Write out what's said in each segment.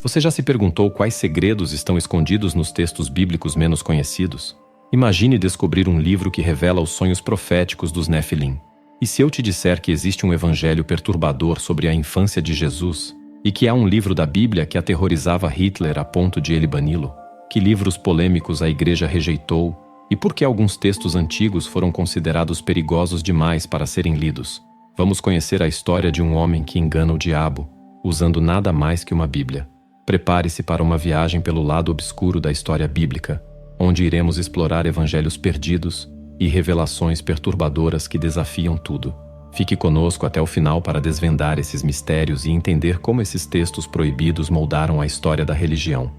Você já se perguntou quais segredos estão escondidos nos textos bíblicos menos conhecidos? Imagine descobrir um livro que revela os sonhos proféticos dos Nefilim. E se eu te disser que existe um evangelho perturbador sobre a infância de Jesus, e que há um livro da Bíblia que aterrorizava Hitler a ponto de ele bani-lo? Que livros polêmicos a Igreja rejeitou, e por que alguns textos antigos foram considerados perigosos demais para serem lidos? Vamos conhecer a história de um homem que engana o diabo, usando nada mais que uma Bíblia. Prepare-se para uma viagem pelo lado obscuro da história bíblica, onde iremos explorar evangelhos perdidos e revelações perturbadoras que desafiam tudo. Fique conosco até o final para desvendar esses mistérios e entender como esses textos proibidos moldaram a história da religião.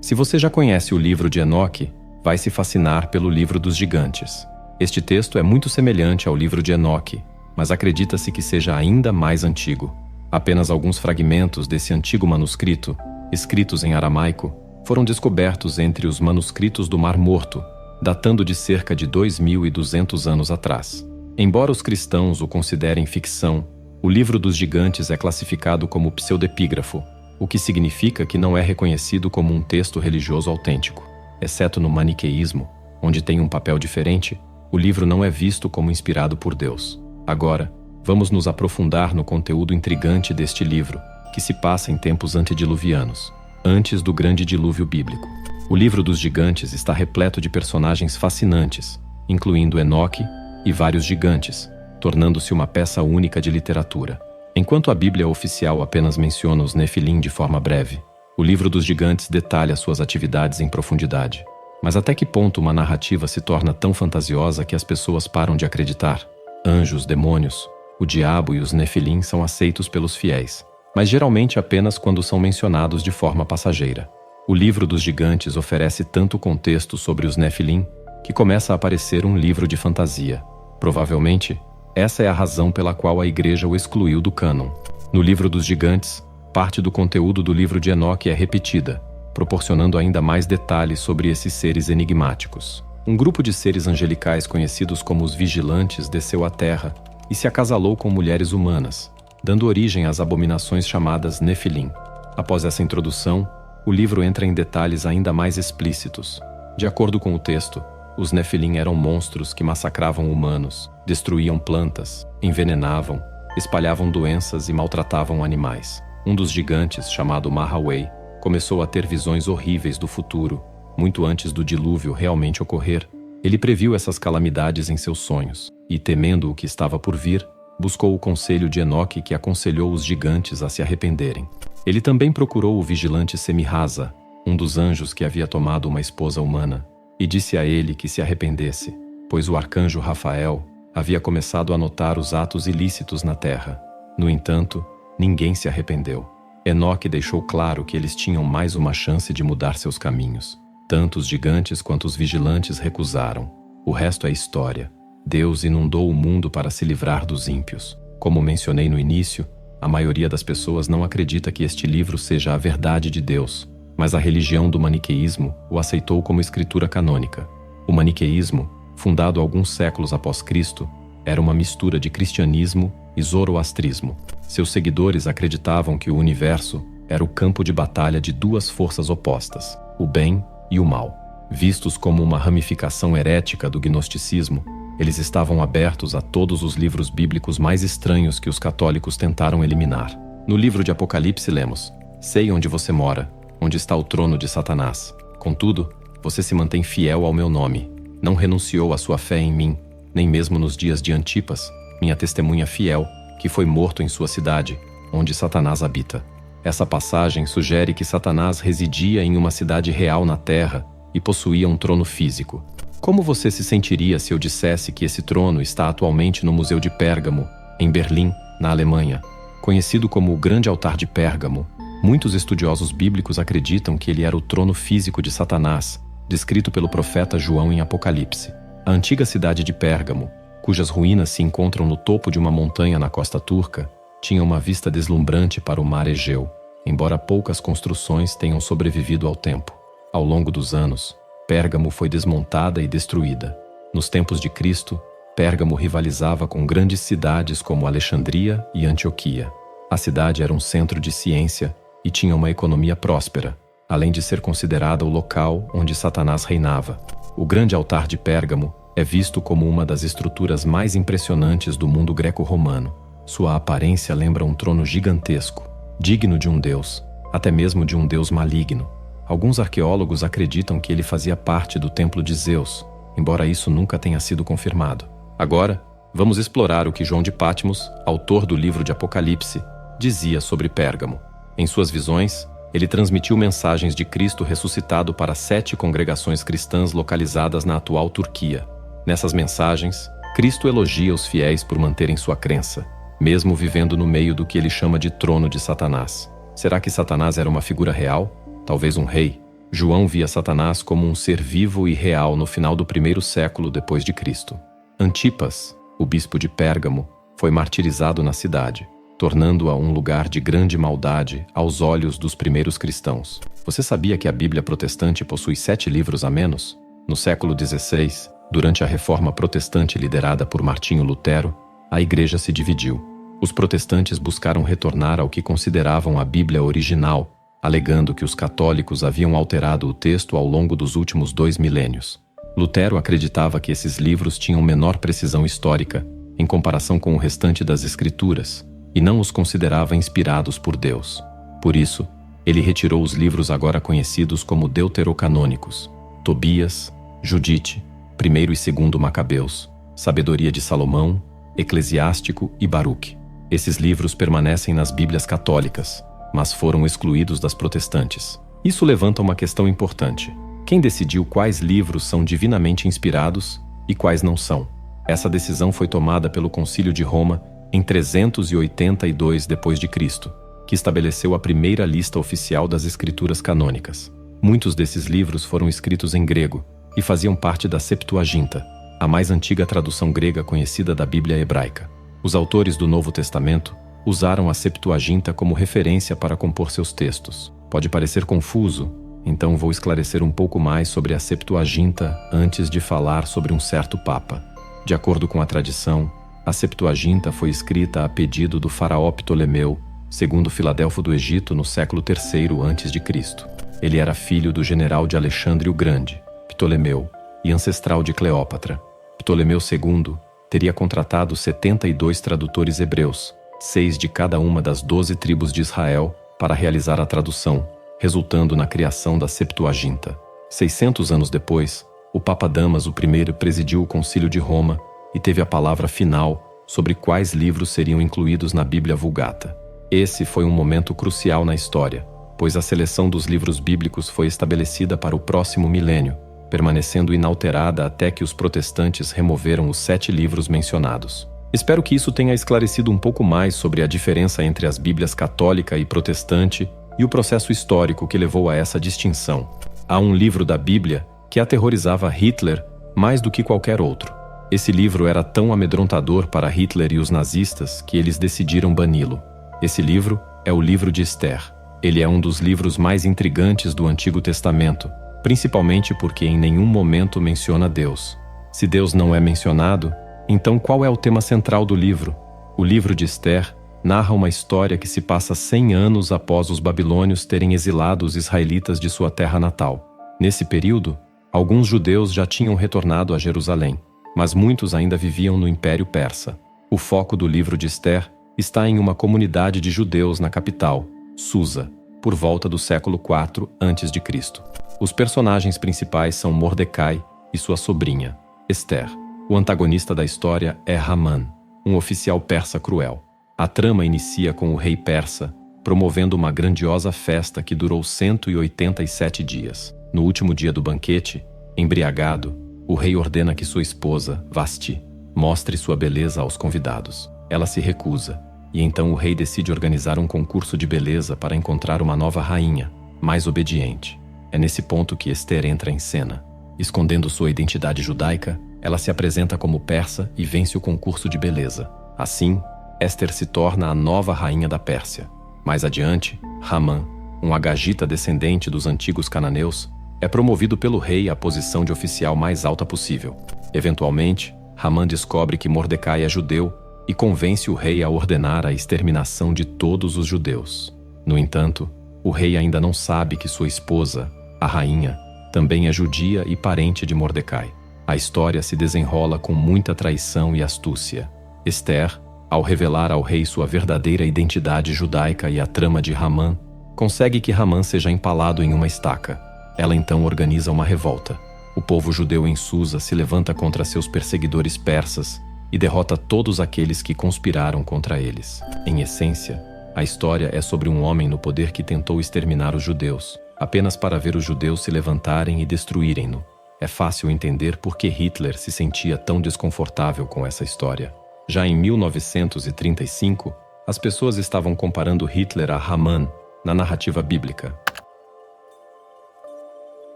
Se você já conhece o livro de Enoque, vai se fascinar pelo livro dos gigantes. Este texto é muito semelhante ao livro de Enoque, mas acredita-se que seja ainda mais antigo. Apenas alguns fragmentos desse antigo manuscrito, escritos em aramaico, foram descobertos entre os manuscritos do Mar Morto, datando de cerca de 2.200 anos atrás. Embora os cristãos o considerem ficção, o livro dos gigantes é classificado como pseudepígrafo, o que significa que não é reconhecido como um texto religioso autêntico. Exceto no maniqueísmo, onde tem um papel diferente, o livro não é visto como inspirado por Deus. Agora, vamos nos aprofundar no conteúdo intrigante deste livro, que se passa em tempos antediluvianos, antes do grande dilúvio bíblico. O livro dos gigantes está repleto de personagens fascinantes, incluindo Enoque e vários gigantes, tornando-se uma peça única de literatura. Enquanto a Bíblia oficial apenas menciona os Nefilim de forma breve, o livro dos gigantes detalha suas atividades em profundidade. Mas até que ponto uma narrativa se torna tão fantasiosa que as pessoas param de acreditar? Anjos, demônios, o diabo e os Nefilim são aceitos pelos fiéis, mas geralmente apenas quando são mencionados de forma passageira. O livro dos gigantes oferece tanto contexto sobre os Nefilim que começa a aparecer um livro de fantasia. Provavelmente, essa é a razão pela qual a Igreja o excluiu do cânon. No livro dos gigantes, parte do conteúdo do livro de Enoque é repetida, proporcionando ainda mais detalhes sobre esses seres enigmáticos. Um grupo de seres angelicais conhecidos como os Vigilantes desceu à Terra e se acasalou com mulheres humanas, dando origem às abominações chamadas Nefilim. Após essa introdução, o livro entra em detalhes ainda mais explícitos. De acordo com o texto, os Nefilim eram monstros que massacravam humanos, destruíam plantas, envenenavam, espalhavam doenças e maltratavam animais. Um dos gigantes, chamado Mahaway, começou a ter visões horríveis do futuro. Muito antes do dilúvio realmente ocorrer, ele previu essas calamidades em seus sonhos, e temendo o que estava por vir, buscou o conselho de Enoque, que aconselhou os gigantes a se arrependerem. Ele também procurou o vigilante Semirraza, um dos anjos que havia tomado uma esposa humana, e disse a ele que se arrependesse, pois o arcanjo Rafael havia começado a notar os atos ilícitos na terra. No entanto, ninguém se arrependeu. Enoque deixou claro que eles tinham mais uma chance de mudar seus caminhos. Tanto os gigantes quanto os vigilantes recusaram. O resto é história. Deus inundou o mundo para se livrar dos ímpios. Como mencionei no início, a maioria das pessoas não acredita que este livro seja a verdade de Deus, mas a religião do maniqueísmo o aceitou como escritura canônica. O maniqueísmo, fundado alguns séculos após Cristo, era uma mistura de cristianismo e zoroastrismo. Seus seguidores acreditavam que o universo era o campo de batalha de duas forças opostas, o bem e o mal. Vistos como uma ramificação herética do gnosticismo, eles estavam abertos a todos os livros bíblicos mais estranhos que os católicos tentaram eliminar. No livro de Apocalipse lemos: "Sei onde você mora, onde está o trono de Satanás. Contudo, você se mantém fiel ao meu nome. Não renunciou à sua fé em mim, nem mesmo nos dias de Antipas, minha testemunha fiel, que foi morto em sua cidade, onde Satanás habita." Essa passagem sugere que Satanás residia em uma cidade real na Terra e possuía um trono físico. Como você se sentiria se eu dissesse que esse trono está atualmente no Museu de Pérgamo, em Berlim, na Alemanha? Conhecido como o Grande Altar de Pérgamo, muitos estudiosos bíblicos acreditam que ele era o trono físico de Satanás, descrito pelo profeta João em Apocalipse. A antiga cidade de Pérgamo, cujas ruínas se encontram no topo de uma montanha na costa turca, tinha uma vista deslumbrante para o mar Egeu, embora poucas construções tenham sobrevivido ao tempo. Ao longo dos anos, Pérgamo foi desmontada e destruída. Nos tempos de Cristo, Pérgamo rivalizava com grandes cidades como Alexandria e Antioquia. A cidade era um centro de ciência e tinha uma economia próspera, além de ser considerada o local onde Satanás reinava. O grande altar de Pérgamo é visto como uma das estruturas mais impressionantes do mundo greco-romano. Sua aparência lembra um trono gigantesco, digno de um deus, até mesmo de um deus maligno. Alguns arqueólogos acreditam que ele fazia parte do templo de Zeus, embora isso nunca tenha sido confirmado. Agora, vamos explorar o que João de Patmos, autor do livro de Apocalipse, dizia sobre Pérgamo. Em suas visões, ele transmitiu mensagens de Cristo ressuscitado para 7 congregações cristãs localizadas na atual Turquia. Nessas mensagens, Cristo elogia os fiéis por manterem sua crença, mesmo vivendo no meio do que ele chama de trono de Satanás. Será que Satanás era uma figura real? Talvez um rei? João via Satanás como um ser vivo e real no final do 1º século depois de Cristo. Antipas, o bispo de Pérgamo, foi martirizado na cidade, tornando-a um lugar de grande maldade aos olhos dos primeiros cristãos. Você sabia que a Bíblia protestante possui 7 livros a menos? No século XVI, durante a Reforma Protestante liderada por Martinho Lutero, a Igreja se dividiu. Os protestantes buscaram retornar ao que consideravam a Bíblia original, alegando que os católicos haviam alterado o texto ao longo dos últimos 2 milênios. Lutero acreditava que esses livros tinham menor precisão histórica, em comparação com o restante das Escrituras, e não os considerava inspirados por Deus. Por isso, ele retirou os livros agora conhecidos como deuterocanônicos: Tobias, Judite, 1º e 2º Macabeus, Sabedoria de Salomão, Eclesiástico e Baruque. Esses livros permanecem nas Bíblias católicas, mas foram excluídos das protestantes. Isso levanta uma questão importante. Quem decidiu quais livros são divinamente inspirados e quais não são? Essa decisão foi tomada pelo Concílio de Roma em 382 d.C., que estabeleceu a primeira lista oficial das escrituras canônicas. Muitos desses livros foram escritos em grego e faziam parte da Septuaginta, a mais antiga tradução grega conhecida da Bíblia hebraica. Os autores do Novo Testamento usaram a Septuaginta como referência para compor seus textos. Pode parecer confuso, então vou esclarecer um pouco mais sobre a Septuaginta antes de falar sobre um certo papa. De acordo com a tradição, a Septuaginta foi escrita a pedido do faraó Ptolomeu, segundo Filadelfo do Egito, no século III a.C. Ele era filho do general de Alexandre o Grande, Ptolomeu, e ancestral de Cleópatra. Ptolomeu II teria contratado 72 tradutores hebreus, 6 de cada uma das 12 tribos de Israel, para realizar a tradução, resultando na criação da Septuaginta. 600 anos depois, o Papa Damaso I presidiu o Concílio de Roma e teve a palavra final sobre quais livros seriam incluídos na Bíblia Vulgata. Esse foi um momento crucial na história, pois a seleção dos livros bíblicos foi estabelecida para o próximo milênio, permanecendo inalterada até que os protestantes removeram os 7 livros mencionados. Espero que isso tenha esclarecido um pouco mais sobre a diferença entre as Bíblias católica e protestante e o processo histórico que levou a essa distinção. Há um livro da Bíblia que aterrorizava Hitler mais do que qualquer outro. Esse livro era tão amedrontador para Hitler e os nazistas que eles decidiram bani-lo. Esse livro é o livro de Esther. Ele é um dos livros mais intrigantes do Antigo Testamento, principalmente porque em nenhum momento menciona Deus. Se Deus não é mencionado, então qual é o tema central do livro? O livro de Esther narra uma história que se passa 100 anos após os babilônios terem exilado os israelitas de sua terra natal. Nesse período, alguns judeus já tinham retornado a Jerusalém, mas muitos ainda viviam no Império Persa. O foco do livro de Esther está em uma comunidade de judeus na capital, Susa, por volta do século IV a.C. Os personagens principais são Mordecai e sua sobrinha, Esther. O antagonista da história é Haman, um oficial persa cruel. A trama inicia com o rei persa promovendo uma grandiosa festa que durou 187 dias. No último dia do banquete, embriagado, o rei ordena que sua esposa, Vasti, mostre sua beleza aos convidados. Ela se recusa, e então o rei decide organizar um concurso de beleza para encontrar uma nova rainha, mais obediente. É nesse ponto que Esther entra em cena. Escondendo sua identidade judaica, ela se apresenta como persa e vence o concurso de beleza. Assim, Esther se torna a nova rainha da Pérsia. Mais adiante, Haman, um agagita descendente dos antigos cananeus, é promovido pelo rei à posição de oficial mais alta possível. Eventualmente, Hamã descobre que Mordecai é judeu e convence o rei a ordenar a exterminação de todos os judeus. No entanto, o rei ainda não sabe que sua esposa, a rainha, também é judia e parente de Mordecai. A história se desenrola com muita traição e astúcia. Ester, ao revelar ao rei sua verdadeira identidade judaica e a trama de Hamã, consegue que Hamã seja empalado em uma estaca. Ela então organiza uma revolta. O povo judeu em Susa se levanta contra seus perseguidores persas e derrota todos aqueles que conspiraram contra eles. Em essência, a história é sobre um homem no poder que tentou exterminar os judeus, apenas para ver os judeus se levantarem e destruírem-no. É fácil entender por que Hitler se sentia tão desconfortável com essa história. Já em 1935, as pessoas estavam comparando Hitler a Haman na narrativa bíblica.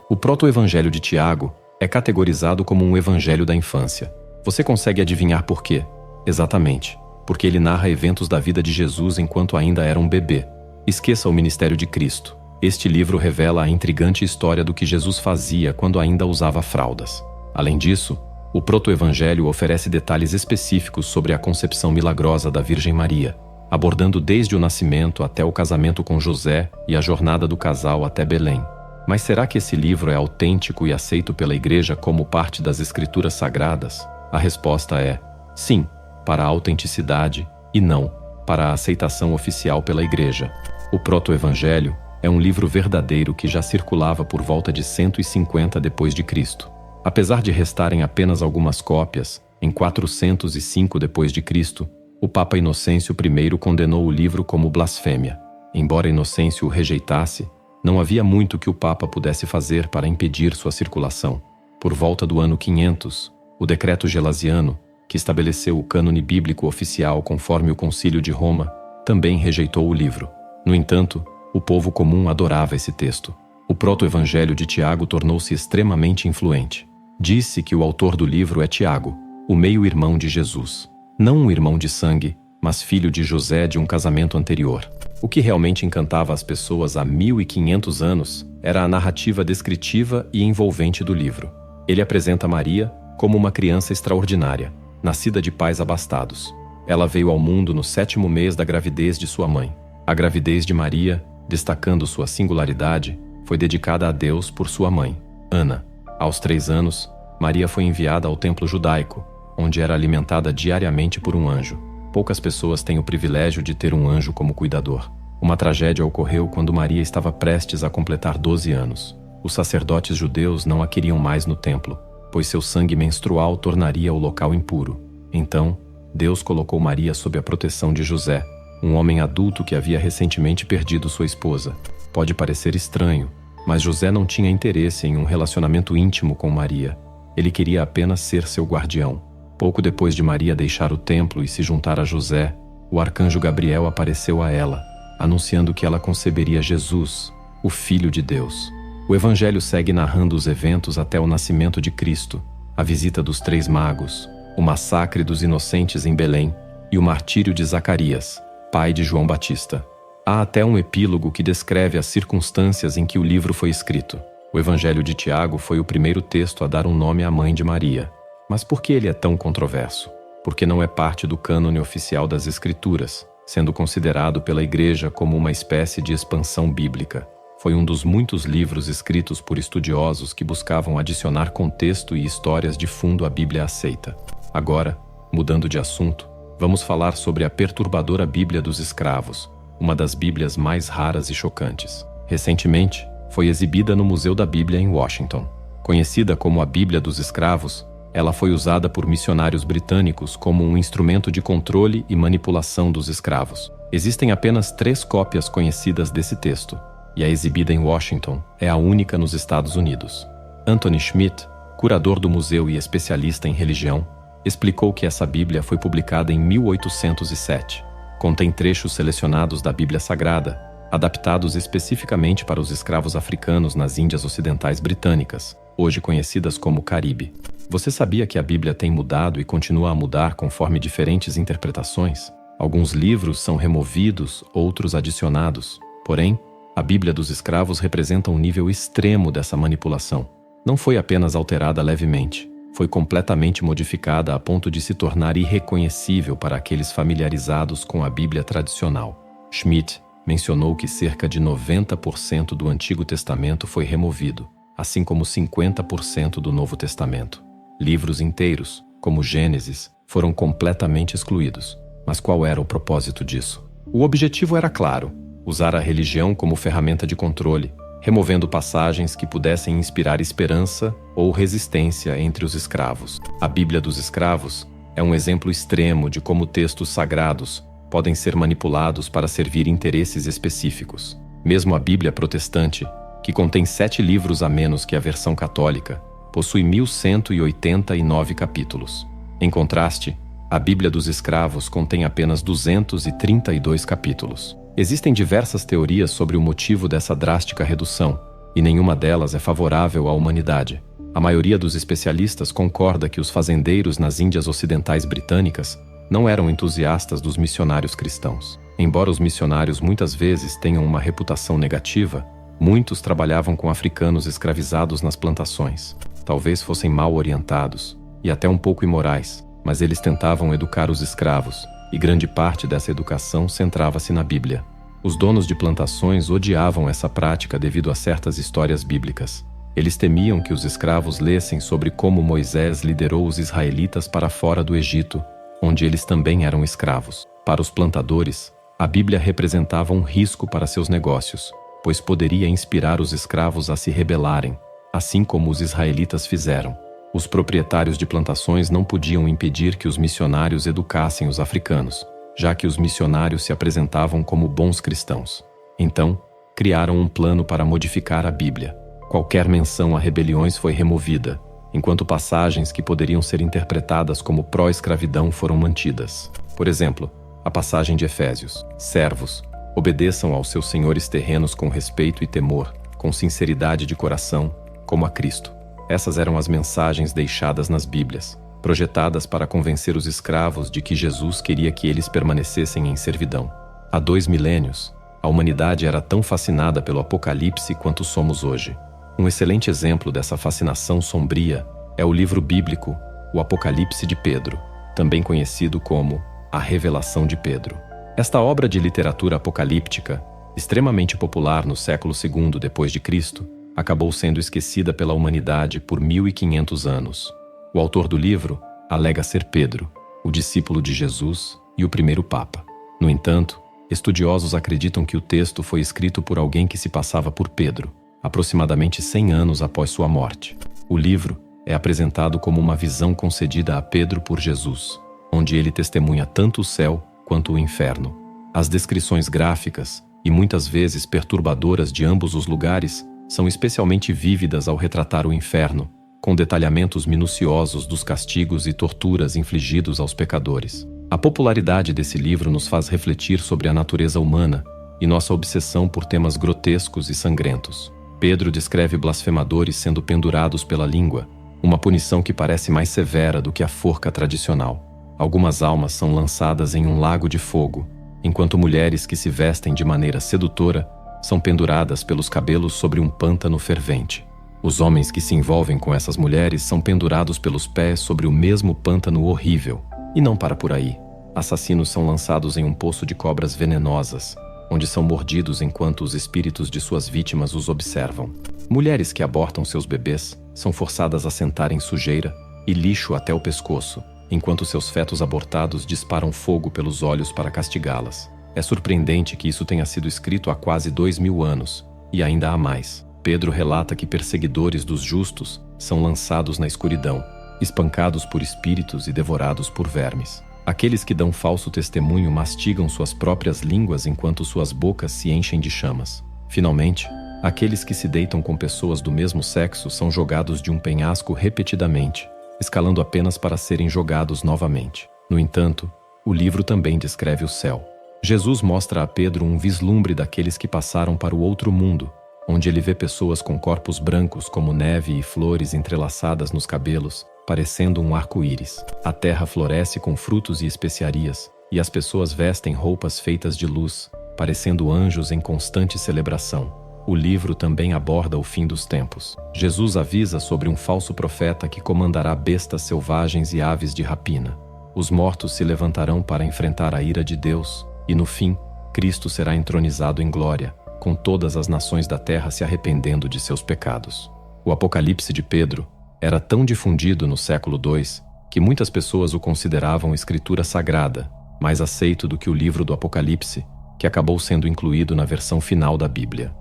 O proto-evangelho de Tiago é categorizado como um evangelho da infância. Você consegue adivinhar por quê? Exatamente, porque ele narra eventos da vida de Jesus enquanto ainda era um bebê. Esqueça o ministério de Cristo. Este livro revela a intrigante história do que Jesus fazia quando ainda usava fraldas. Além disso, o proto-evangelho oferece detalhes específicos sobre a concepção milagrosa da Virgem Maria, abordando desde o nascimento até o casamento com José e a jornada do casal até Belém. Mas será que esse livro é autêntico e aceito pela Igreja como parte das Escrituras Sagradas? A resposta é sim, para a autenticidade, e não para a aceitação oficial pela Igreja. O proto-evangelho é um livro verdadeiro que já circulava por volta de 150 d.C. Apesar de restarem apenas algumas cópias, em 405 d.C., o Papa Inocêncio I condenou o livro como blasfêmia. Embora Inocêncio o rejeitasse, não havia muito que o Papa pudesse fazer para impedir sua circulação. Por volta do ano 500, o decreto gelasiano, que estabeleceu o cânone bíblico oficial conforme o Concílio de Roma, também rejeitou o livro. No entanto, o povo comum adorava esse texto. O proto-evangelho de Tiago tornou-se extremamente influente. Disse que o autor do livro é Tiago, o meio-irmão de Jesus. Não um irmão de sangue, mas filho de José de um casamento anterior. O que realmente encantava as pessoas há 1500 anos era a narrativa descritiva e envolvente do livro. Ele apresenta Maria como uma criança extraordinária, nascida de pais abastados. Ela veio ao mundo no 7º mês da gravidez de sua mãe. A gravidez de Maria, destacando sua singularidade, foi dedicada a Deus por sua mãe, Ana. Aos 3 anos, Maria foi enviada ao templo judaico, onde era alimentada diariamente por um anjo. Poucas pessoas têm o privilégio de ter um anjo como cuidador. Uma tragédia ocorreu quando Maria estava prestes a completar 12 anos. Os sacerdotes judeus não a queriam mais no templo, pois seu sangue menstrual tornaria o local impuro. Então, Deus colocou Maria sob a proteção de José, um homem adulto que havia recentemente perdido sua esposa. Pode parecer estranho, mas José não tinha interesse em um relacionamento íntimo com Maria. Ele queria apenas ser seu guardião. Pouco depois de Maria deixar o templo e se juntar a José, o arcanjo Gabriel apareceu a ela, anunciando que ela conceberia Jesus, o Filho de Deus. O Evangelho segue narrando os eventos até o nascimento de Cristo, a visita dos 3 magos, o massacre dos inocentes em Belém e o martírio de Zacarias, pai de João Batista. Há até um epílogo que descreve as circunstâncias em que o livro foi escrito. O Evangelho de Tiago foi o primeiro texto a dar um nome à mãe de Maria. Mas por que ele é tão controverso? Porque não é parte do cânone oficial das Escrituras, sendo considerado pela Igreja como uma espécie de expansão bíblica. Foi um dos muitos livros escritos por estudiosos que buscavam adicionar contexto e histórias de fundo à Bíblia aceita. Agora, mudando de assunto, vamos falar sobre a perturbadora Bíblia dos Escravos, uma das Bíblias mais raras e chocantes. Recentemente, foi exibida no Museu da Bíblia em Washington. Conhecida como a Bíblia dos Escravos, ela foi usada por missionários britânicos como um instrumento de controle e manipulação dos escravos. Existem apenas 3 cópias conhecidas desse texto, e a exibida em Washington é a única nos Estados Unidos. Anthony Schmidt, curador do museu e especialista em religião, explicou que essa Bíblia foi publicada em 1807. Contém trechos selecionados da Bíblia Sagrada, adaptados especificamente para os escravos africanos nas Índias Ocidentais Britânicas, hoje conhecidas como Caribe. Você sabia que a Bíblia tem mudado e continua a mudar conforme diferentes interpretações? Alguns livros são removidos, outros adicionados. Porém, a Bíblia dos Escravos representa um nível extremo dessa manipulação. Não foi apenas alterada levemente. foi completamente modificada a ponto de se tornar irreconhecível para aqueles familiarizados com a Bíblia tradicional. Schmidt mencionou que cerca de 90% do Antigo Testamento foi removido, assim como 50% do Novo Testamento. Livros inteiros, como Gênesis, foram completamente excluídos. Mas qual era o propósito disso? O objetivo era claro: usar a religião como ferramenta de controle, removendo passagens que pudessem inspirar esperança ou resistência entre os escravos. A Bíblia dos Escravos é um exemplo extremo de como textos sagrados podem ser manipulados para servir interesses específicos. Mesmo a Bíblia protestante, que contém 7 livros a menos que a versão católica, possui 1189 capítulos. Em contraste, a Bíblia dos Escravos contém apenas 232 capítulos. Existem diversas teorias sobre o motivo dessa drástica redução, e nenhuma delas é favorável à humanidade. A maioria dos especialistas concorda que os fazendeiros nas Índias Ocidentais Britânicas não eram entusiastas dos missionários cristãos. Embora os missionários muitas vezes tenham uma reputação negativa, muitos trabalhavam com africanos escravizados nas plantações. Talvez fossem mal orientados e até um pouco imorais, mas eles tentavam educar os escravos, e grande parte dessa educação centrava-se na Bíblia. Os donos de plantações odiavam essa prática devido a certas histórias bíblicas. Eles temiam que os escravos lessem sobre como Moisés liderou os israelitas para fora do Egito, onde eles também eram escravos. Para os plantadores, a Bíblia representava um risco para seus negócios, pois poderia inspirar os escravos a se rebelarem, assim como os israelitas fizeram. Os proprietários de plantações não podiam impedir que os missionários educassem os africanos, já que os missionários se apresentavam como bons cristãos. Então, criaram um plano para modificar a Bíblia. Qualquer menção a rebeliões foi removida, enquanto passagens que poderiam ser interpretadas como pró-escravidão foram mantidas. Por exemplo, a passagem de Efésios: servos, obedeçam aos seus senhores terrenos com respeito e temor, com sinceridade de coração, como a Cristo. Essas eram as mensagens deixadas nas Bíblias, projetadas para convencer os escravos de que Jesus queria que eles permanecessem em servidão. Há 2 milênios, a humanidade era tão fascinada pelo Apocalipse quanto somos hoje. Um excelente exemplo dessa fascinação sombria é o livro bíblico O Apocalipse de Pedro, também conhecido como A Revelação de Pedro. Esta obra de literatura apocalíptica, extremamente popular no século II depois de Cristo, acabou sendo esquecida pela humanidade por 1500 anos. O autor do livro alega ser Pedro, o discípulo de Jesus e o primeiro Papa. No entanto, estudiosos acreditam que o texto foi escrito por alguém que se passava por Pedro, aproximadamente 100 anos após sua morte. O livro é apresentado como uma visão concedida a Pedro por Jesus, onde ele testemunha tanto o céu quanto o inferno. As descrições gráficas, e muitas vezes perturbadoras de ambos os lugares, são especialmente vívidas ao retratar o inferno, com detalhamentos minuciosos dos castigos e torturas infligidos aos pecadores. A popularidade desse livro nos faz refletir sobre a natureza humana e nossa obsessão por temas grotescos e sangrentos. Pedro descreve blasfemadores sendo pendurados pela língua, uma punição que parece mais severa do que a forca tradicional. Algumas almas são lançadas em um lago de fogo, enquanto mulheres que se vestem de maneira sedutora são penduradas pelos cabelos sobre um pântano fervente. Os homens que se envolvem com essas mulheres são pendurados pelos pés sobre o mesmo pântano horrível. E não para por aí. Assassinos são lançados em um poço de cobras venenosas, onde são mordidos enquanto os espíritos de suas vítimas os observam. Mulheres que abortam seus bebês são forçadas a sentar em sujeira e lixo até o pescoço, enquanto seus fetos abortados disparam fogo pelos olhos para castigá-las. É surpreendente que isso tenha sido escrito há quase 2000 anos, e ainda há mais. Pedro relata que perseguidores dos justos são lançados na escuridão, espancados por espíritos e devorados por vermes. Aqueles que dão falso testemunho mastigam suas próprias línguas enquanto suas bocas se enchem de chamas. Finalmente, aqueles que se deitam com pessoas do mesmo sexo são jogados de um penhasco repetidamente, escalando apenas para serem jogados novamente. No entanto, o livro também descreve o céu. Jesus mostra a Pedro um vislumbre daqueles que passaram para o outro mundo, onde ele vê pessoas com corpos brancos como neve e flores entrelaçadas nos cabelos, parecendo um arco-íris. A terra floresce com frutos e especiarias, e as pessoas vestem roupas feitas de luz, parecendo anjos em constante celebração. O livro também aborda o fim dos tempos. Jesus avisa sobre um falso profeta que comandará bestas selvagens e aves de rapina. Os mortos se levantarão para enfrentar a ira de Deus, e no fim, Cristo será entronizado em glória, com todas as nações da terra se arrependendo de seus pecados. O Apocalipse de Pedro era tão difundido no século II que muitas pessoas o consideravam escritura sagrada, mais aceito do que o livro do Apocalipse, que acabou sendo incluído na versão final da Bíblia.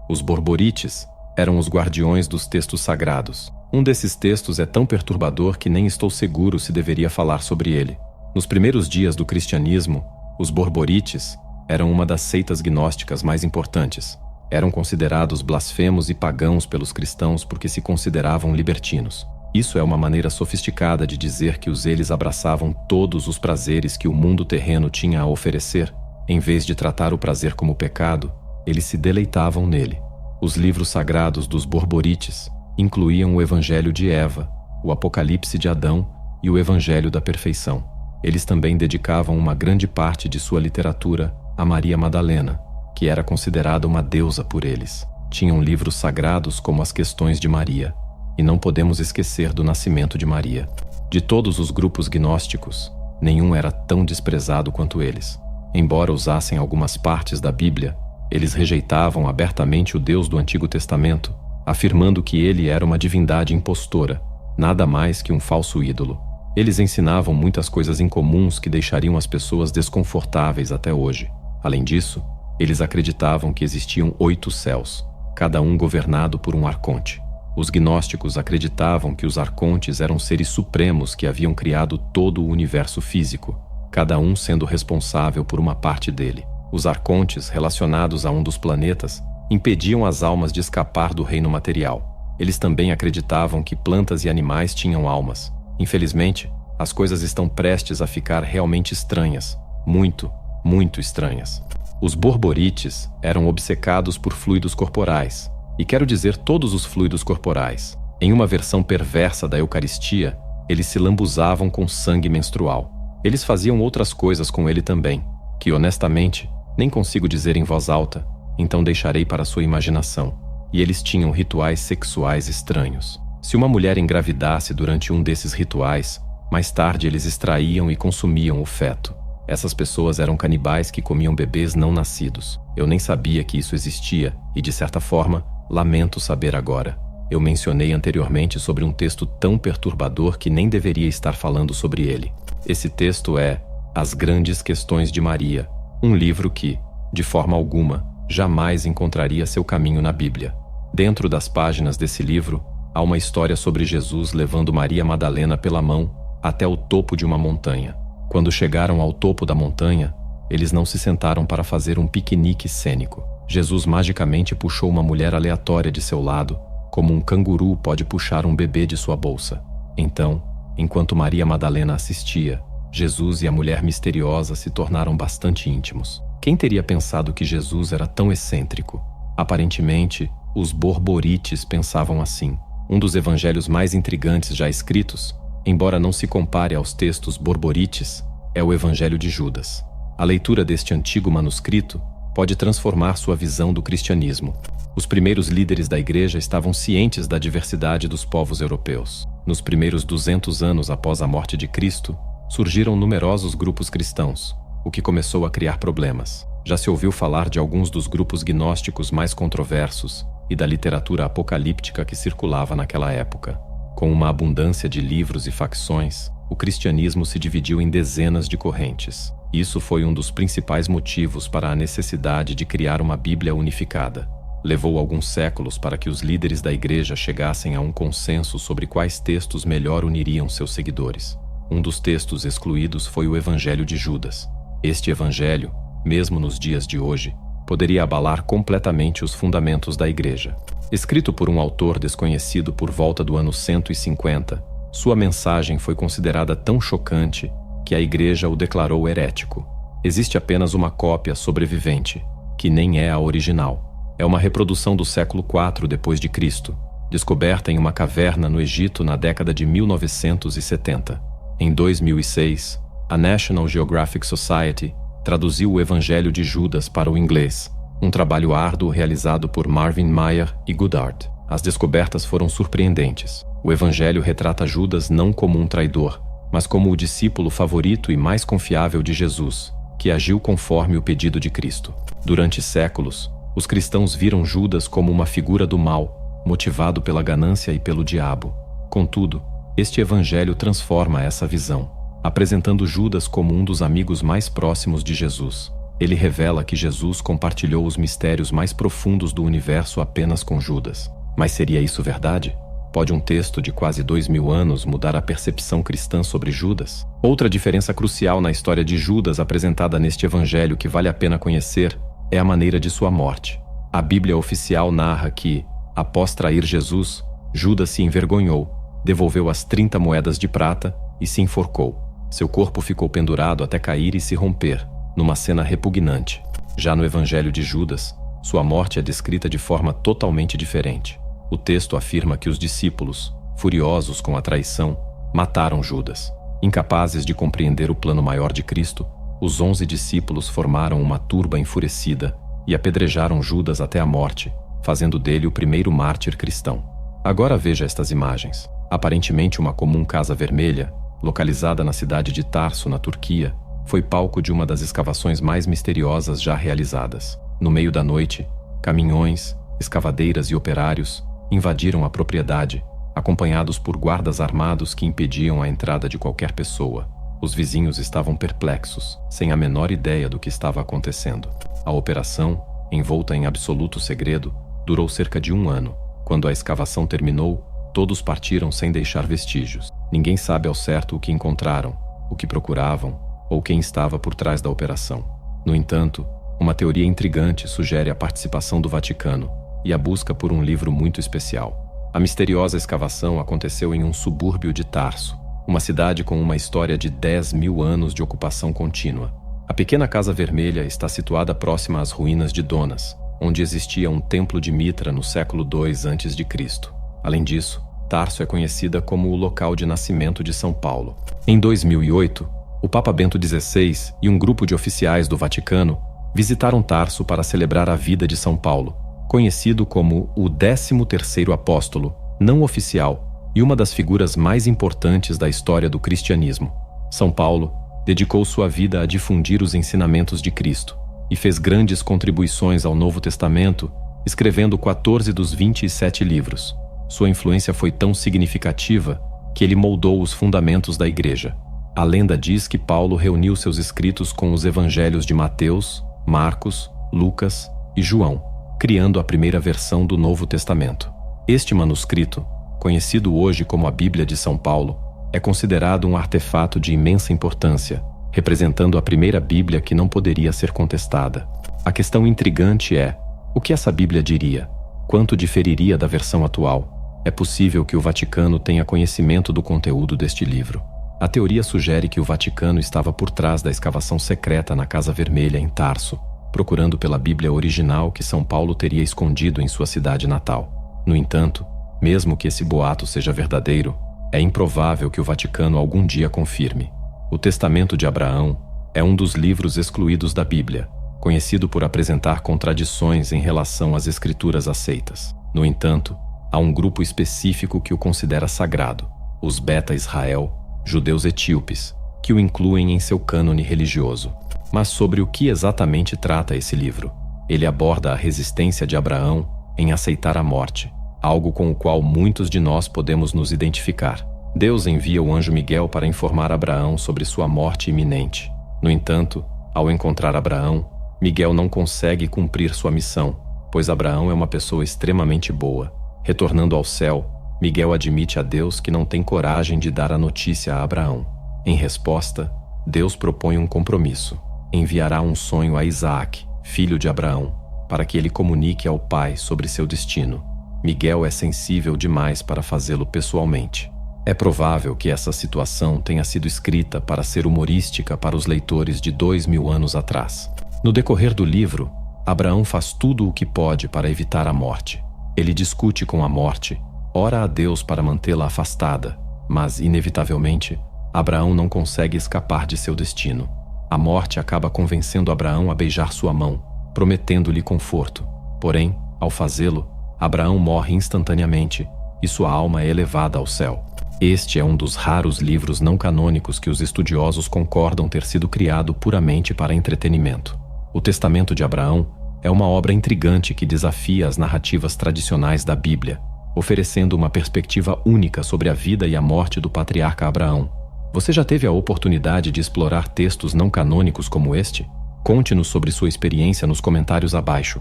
Os Borborites eram os guardiões dos textos sagrados. Um desses textos é tão perturbador que nem estou seguro se deveria falar sobre ele. Nos primeiros dias do cristianismo, os Borborites eram uma das seitas gnósticas mais importantes. Eram considerados blasfemos e pagãos pelos cristãos porque se consideravam libertinos. Isso é uma maneira sofisticada de dizer que eles abraçavam todos os prazeres que o mundo terreno tinha a oferecer. Em vez de tratar o prazer como pecado, eles se deleitavam nele. Os livros sagrados dos Borborites incluíam o Evangelho de Eva, o Apocalipse de Adão e o Evangelho da Perfeição. Eles também dedicavam uma grande parte de sua literatura a Maria Madalena, que era considerada uma deusa por eles. Tinham livros sagrados como as Questões de Maria, e não podemos esquecer do nascimento de Maria. De todos os grupos gnósticos, nenhum era tão desprezado quanto eles. Embora usassem algumas partes da Bíblia, eles rejeitavam abertamente o Deus do Antigo Testamento, afirmando que ele era uma divindade impostora, nada mais que um falso ídolo. Eles ensinavam muitas coisas incomuns que deixariam as pessoas desconfortáveis até hoje. Além disso, eles acreditavam que existiam 8 céus, cada um governado por um arconte. Os gnósticos acreditavam que os arcontes eram seres supremos que haviam criado todo o universo físico, cada um sendo responsável por uma parte dele. Os arcontes, relacionados a um dos planetas, impediam as almas de escapar do reino material. Eles também acreditavam que plantas e animais tinham almas. Infelizmente, as coisas estão prestes a ficar realmente estranhas. Muito, muito estranhas. Os Borborites eram obcecados por fluidos corporais. E quero dizer todos os fluidos corporais. Em uma versão perversa da Eucaristia, eles se lambuzavam com sangue menstrual. Eles faziam outras coisas com ele também, que honestamente nem consigo dizer em voz alta, então deixarei para sua imaginação. E eles tinham rituais sexuais estranhos. Se uma mulher engravidasse durante um desses rituais, mais tarde eles extraíam e consumiam o feto. Essas pessoas eram canibais que comiam bebês não nascidos. Eu nem sabia que isso existia e, de certa forma, lamento saber agora. Eu mencionei anteriormente sobre um texto tão perturbador que nem deveria estar falando sobre ele. Esse texto é As Grandes Questões de Maria, um livro que, de forma alguma, jamais encontraria seu caminho na Bíblia. Dentro das páginas desse livro, há uma história sobre Jesus levando Maria Madalena pela mão até o topo de uma montanha. Quando chegaram ao topo da montanha, eles não se sentaram para fazer um piquenique cênico. Jesus magicamente puxou uma mulher aleatória de seu lado, como um canguru pode puxar um bebê de sua bolsa. Então, enquanto Maria Madalena assistia, Jesus e a mulher misteriosa se tornaram bastante íntimos. Quem teria pensado que Jesus era tão excêntrico? Aparentemente, os Borborites pensavam assim. Um dos evangelhos mais intrigantes já escritos, embora não se compare aos textos Borborites, é o Evangelho de Judas. A leitura deste antigo manuscrito pode transformar sua visão do cristianismo. Os primeiros líderes da igreja estavam cientes da diversidade dos povos europeus. Nos primeiros 200 anos após a morte de Cristo, surgiram numerosos grupos cristãos, o que começou a criar problemas. Já se ouviu falar de alguns dos grupos gnósticos mais controversos e da literatura apocalíptica que circulava naquela época. Com uma abundância de livros e facções, o cristianismo se dividiu em dezenas de correntes. Isso foi um dos principais motivos para a necessidade de criar uma Bíblia unificada. Levou alguns séculos para que os líderes da igreja chegassem a um consenso sobre quais textos melhor uniriam seus seguidores. Um dos textos excluídos foi o Evangelho de Judas. Este evangelho, mesmo nos dias de hoje, poderia abalar completamente os fundamentos da igreja. Escrito por um autor desconhecido por volta do ano 150, sua mensagem foi considerada tão chocante que a igreja o declarou herético. Existe apenas uma cópia sobrevivente, que nem é a original. É uma reprodução do século IV d.C., descoberta em uma caverna no Egito na década de 1970. Em 2006, a National Geographic Society traduziu o Evangelho de Judas para o inglês, um trabalho árduo realizado por Marvin Meyer e Goddard. As descobertas foram surpreendentes. O Evangelho retrata Judas não como um traidor, mas como o discípulo favorito e mais confiável de Jesus, que agiu conforme o pedido de Cristo. Durante séculos, os cristãos viram Judas como uma figura do mal, motivado pela ganância e pelo diabo. Contudo, este Evangelho transforma essa visão, apresentando Judas como um dos amigos mais próximos de Jesus. Ele revela que Jesus compartilhou os mistérios mais profundos do universo apenas com Judas. Mas seria isso verdade? Pode um texto de quase 2000 anos mudar a percepção cristã sobre Judas? Outra diferença crucial na história de Judas apresentada neste evangelho que vale a pena conhecer é a maneira de sua morte. A Bíblia oficial narra que, após trair Jesus, Judas se envergonhou, devolveu as 30 moedas de prata e se enforcou. Seu corpo ficou pendurado até cair e se romper, numa cena repugnante. Já no evangelho de Judas, sua morte é descrita de forma totalmente diferente. O texto afirma que os discípulos, furiosos com a traição, mataram Judas. Incapazes de compreender o plano maior de Cristo, os 11 discípulos formaram uma turba enfurecida e apedrejaram Judas até a morte, fazendo dele o primeiro mártir cristão. Agora veja estas imagens. Aparentemente uma comum casa vermelha, localizada na cidade de Tarso, na Turquia, foi palco de uma das escavações mais misteriosas já realizadas. No meio da noite, caminhões, escavadeiras e operários invadiram a propriedade, acompanhados por guardas armados que impediam a entrada de qualquer pessoa. Os vizinhos estavam perplexos, sem a menor ideia do que estava acontecendo. A operação, envolta em absoluto segredo, durou cerca de 1 ano. Quando a escavação terminou, todos partiram sem deixar vestígios. Ninguém sabe ao certo o que encontraram, o que procuravam ou quem estava por trás da operação. No entanto, uma teoria intrigante sugere a participação do Vaticano e a busca por um livro muito especial. A misteriosa escavação aconteceu em um subúrbio de Tarso, uma cidade com uma história de 10.000 anos de ocupação contínua. A pequena Casa Vermelha está situada próxima às ruínas de Donas, onde existia um templo de Mitra no século II a.C. Além disso, Tarso é conhecida como o local de nascimento de São Paulo. Em 2008, o Papa Bento XVI e um grupo de oficiais do Vaticano visitaram Tarso para celebrar a vida de São Paulo, conhecido como o 13º apóstolo, não oficial, e uma das figuras mais importantes da história do cristianismo. São Paulo dedicou sua vida a difundir os ensinamentos de Cristo e fez grandes contribuições ao Novo Testamento, escrevendo 14 dos 27 livros. Sua influência foi tão significativa que ele moldou os fundamentos da Igreja. A lenda diz que Paulo reuniu seus escritos com os evangelhos de Mateus, Marcos, Lucas e João, criando a primeira versão do Novo Testamento. Este manuscrito, conhecido hoje como a Bíblia de São Paulo, é considerado um artefato de imensa importância, representando a primeira Bíblia que não poderia ser contestada. A questão intrigante é: o que essa Bíblia diria? Quanto diferiria da versão atual? É possível que o Vaticano tenha conhecimento do conteúdo deste livro. A teoria sugere que o Vaticano estava por trás da escavação secreta na Casa Vermelha, em Tarso, procurando pela Bíblia original que São Paulo teria escondido em sua cidade natal. No entanto, mesmo que esse boato seja verdadeiro, é improvável que o Vaticano algum dia confirme. O Testamento de Abraão é um dos livros excluídos da Bíblia, conhecido por apresentar contradições em relação às escrituras aceitas. No entanto, há um grupo específico que o considera sagrado, os Beta Israel, judeus etíopes, que o incluem em seu cânone religioso. Mas sobre o que exatamente trata esse livro? Ele aborda a resistência de Abraão em aceitar a morte, algo com o qual muitos de nós podemos nos identificar. Deus envia o anjo Miguel para informar Abraão sobre sua morte iminente. No entanto, ao encontrar Abraão, Miguel não consegue cumprir sua missão, pois Abraão é uma pessoa extremamente boa. Retornando ao céu, Miguel admite a Deus que não tem coragem de dar a notícia a Abraão. Em resposta, Deus propõe um compromisso. Enviará um sonho a Isaac, filho de Abraão, para que ele comunique ao pai sobre seu destino. Miguel é sensível demais para fazê-lo pessoalmente. É provável que essa situação tenha sido escrita para ser humorística para os leitores de 2000 anos atrás. No decorrer do livro, Abraão faz tudo o que pode para evitar a morte. Ele discute com a morte, ora a Deus para mantê-la afastada, mas, inevitavelmente, Abraão não consegue escapar de seu destino. A morte acaba convencendo Abraão a beijar sua mão, prometendo-lhe conforto. Porém, ao fazê-lo, Abraão morre instantaneamente e sua alma é elevada ao céu. Este é um dos raros livros não canônicos que os estudiosos concordam ter sido criado puramente para entretenimento. O Testamento de Abraão é uma obra intrigante que desafia as narrativas tradicionais da Bíblia, oferecendo uma perspectiva única sobre a vida e a morte do patriarca Abraão. Você já teve a oportunidade de explorar textos não canônicos como este? Conte-nos sobre sua experiência nos comentários abaixo.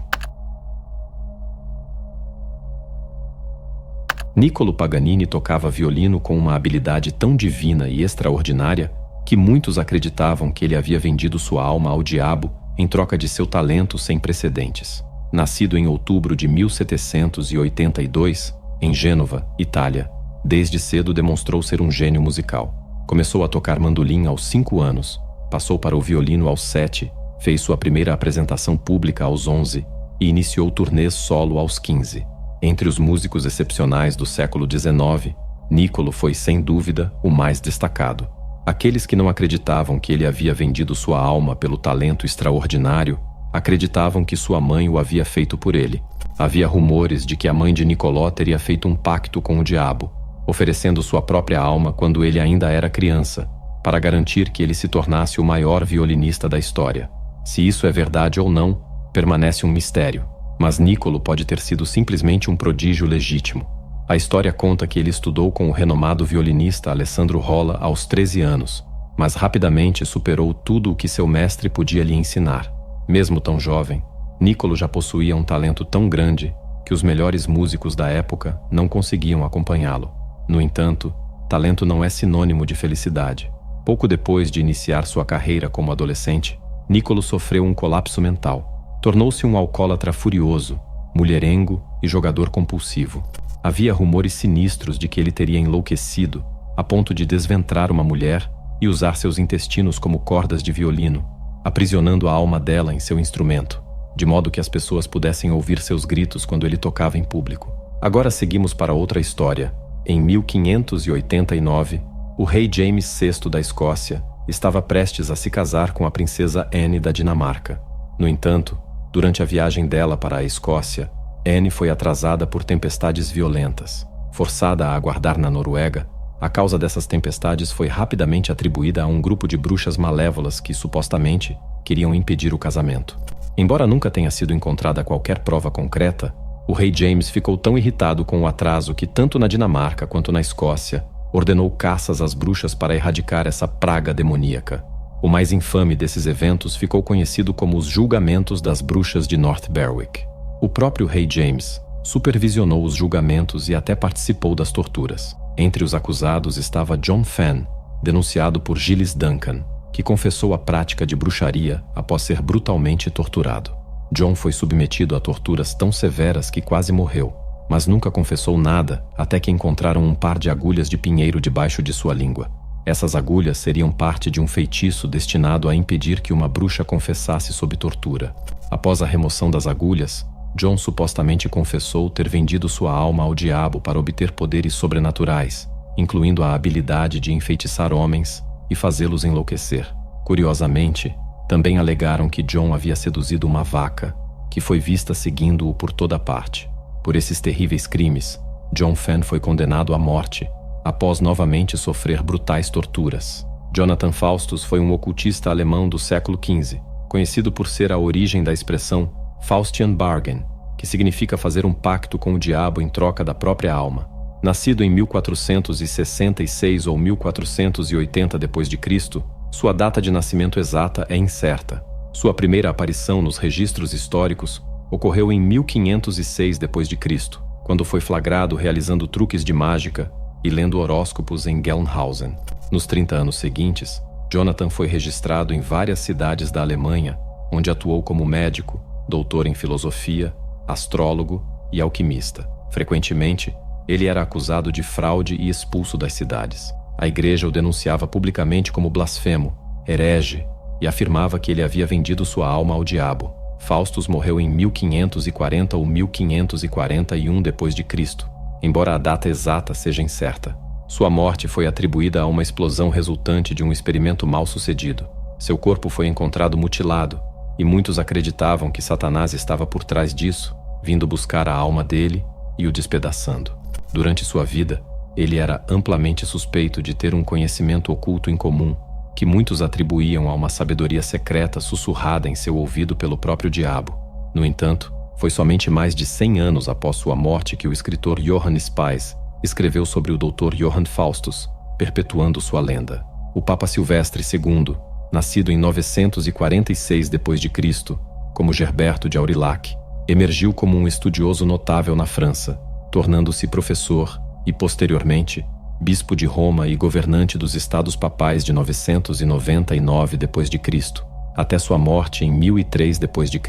Niccolò Paganini tocava violino com uma habilidade tão divina e extraordinária que muitos acreditavam que ele havia vendido sua alma ao diabo em troca de seu talento sem precedentes. Nascido em outubro de 1782, em Gênova, Itália, desde cedo demonstrou ser um gênio musical. Começou a tocar mandolim aos 5 anos, passou para o violino aos 7, fez sua primeira apresentação pública aos 11 e iniciou turnês solo aos 15. Entre os músicos excepcionais do século XIX, Niccolò foi sem dúvida o mais destacado. Aqueles que não acreditavam que ele havia vendido sua alma pelo talento extraordinário, acreditavam que sua mãe o havia feito por ele. Havia rumores de que a mãe de Niccolò teria feito um pacto com o diabo, oferecendo sua própria alma quando ele ainda era criança, para garantir que ele se tornasse o maior violinista da história. Se isso é verdade ou não, permanece um mistério. Mas Niccolò pode ter sido simplesmente um prodígio legítimo. A história conta que ele estudou com o renomado violinista Alessandro Rolla aos 13 anos, mas rapidamente superou tudo o que seu mestre podia lhe ensinar. Mesmo tão jovem, Niccolò já possuía um talento tão grande que os melhores músicos da época não conseguiam acompanhá-lo. No entanto, talento não é sinônimo de felicidade. Pouco depois de iniciar sua carreira como adolescente, Niccolò sofreu um colapso mental. Tornou-se um alcoólatra furioso, mulherengo e jogador compulsivo. Havia rumores sinistros de que ele teria enlouquecido, a ponto de desventrar uma mulher e usar seus intestinos como cordas de violino, aprisionando a alma dela em seu instrumento, de modo que as pessoas pudessem ouvir seus gritos quando ele tocava em público. Agora seguimos para outra história. Em 1589, o rei James VI da Escócia estava prestes a se casar com a princesa Anne da Dinamarca. No entanto, durante a viagem dela para a Escócia, Anne foi atrasada por tempestades violentas. Forçada a aguardar na Noruega, a causa dessas tempestades foi rapidamente atribuída a um grupo de bruxas malévolas que, supostamente, queriam impedir o casamento. Embora nunca tenha sido encontrada qualquer prova concreta, o rei James ficou tão irritado com o atraso que, tanto na Dinamarca quanto na Escócia, ordenou caças às bruxas para erradicar essa praga demoníaca. O mais infame desses eventos ficou conhecido como os Julgamentos das Bruxas de North Berwick. O próprio rei James supervisionou os julgamentos e até participou das torturas. Entre os acusados estava John Fenn, denunciado por Giles Duncan, que confessou a prática de bruxaria após ser brutalmente torturado. John foi submetido a torturas tão severas que quase morreu, mas nunca confessou nada até que encontraram um par de agulhas de pinheiro debaixo de sua língua. Essas agulhas seriam parte de um feitiço destinado a impedir que uma bruxa confessasse sob tortura. Após a remoção das agulhas, John supostamente confessou ter vendido sua alma ao diabo para obter poderes sobrenaturais, incluindo a habilidade de enfeitiçar homens e fazê-los enlouquecer. Curiosamente, também alegaram que John havia seduzido uma vaca, que foi vista seguindo-o por toda parte. Por esses terríveis crimes, John Fenn foi condenado à morte, após novamente sofrer brutais torturas. Jonathan Faustus foi um ocultista alemão do século XV, conhecido por ser a origem da expressão Faustian Bargain, que significa fazer um pacto com o diabo em troca da própria alma. Nascido em 1466 ou 1480 d.C., sua data de nascimento exata é incerta. Sua primeira aparição nos registros históricos ocorreu em 1506 d.C., quando foi flagrado realizando truques de mágica e lendo horóscopos em Gelnhausen. Nos 30 anos seguintes, Jonathan foi registrado em várias cidades da Alemanha, onde atuou como médico, doutor em filosofia, astrólogo e alquimista. Frequentemente, ele era acusado de fraude e expulso das cidades. A igreja o denunciava publicamente como blasfemo, herege, e afirmava que ele havia vendido sua alma ao diabo. Faustus morreu em 1540 ou 1541 d.C., embora a data exata seja incerta. Sua morte foi atribuída a uma explosão resultante de um experimento mal sucedido. Seu corpo foi encontrado mutilado, e muitos acreditavam que Satanás estava por trás disso, vindo buscar a alma dele e o despedaçando. Durante sua vida, ele era amplamente suspeito de ter um conhecimento oculto incomum, que muitos atribuíam a uma sabedoria secreta sussurrada em seu ouvido pelo próprio diabo. No entanto, foi somente mais de 100 anos após sua morte que o escritor Johann Spies escreveu sobre o Dr. Johann Faustus, perpetuando sua lenda. O Papa Silvestre II, nascido em 946 d.C., como Gerberto de Aurillac, emergiu como um estudioso notável na França, tornando-se professor e, posteriormente, bispo de Roma e governante dos Estados Papais de 999 d.C., até sua morte em 1003 d.C.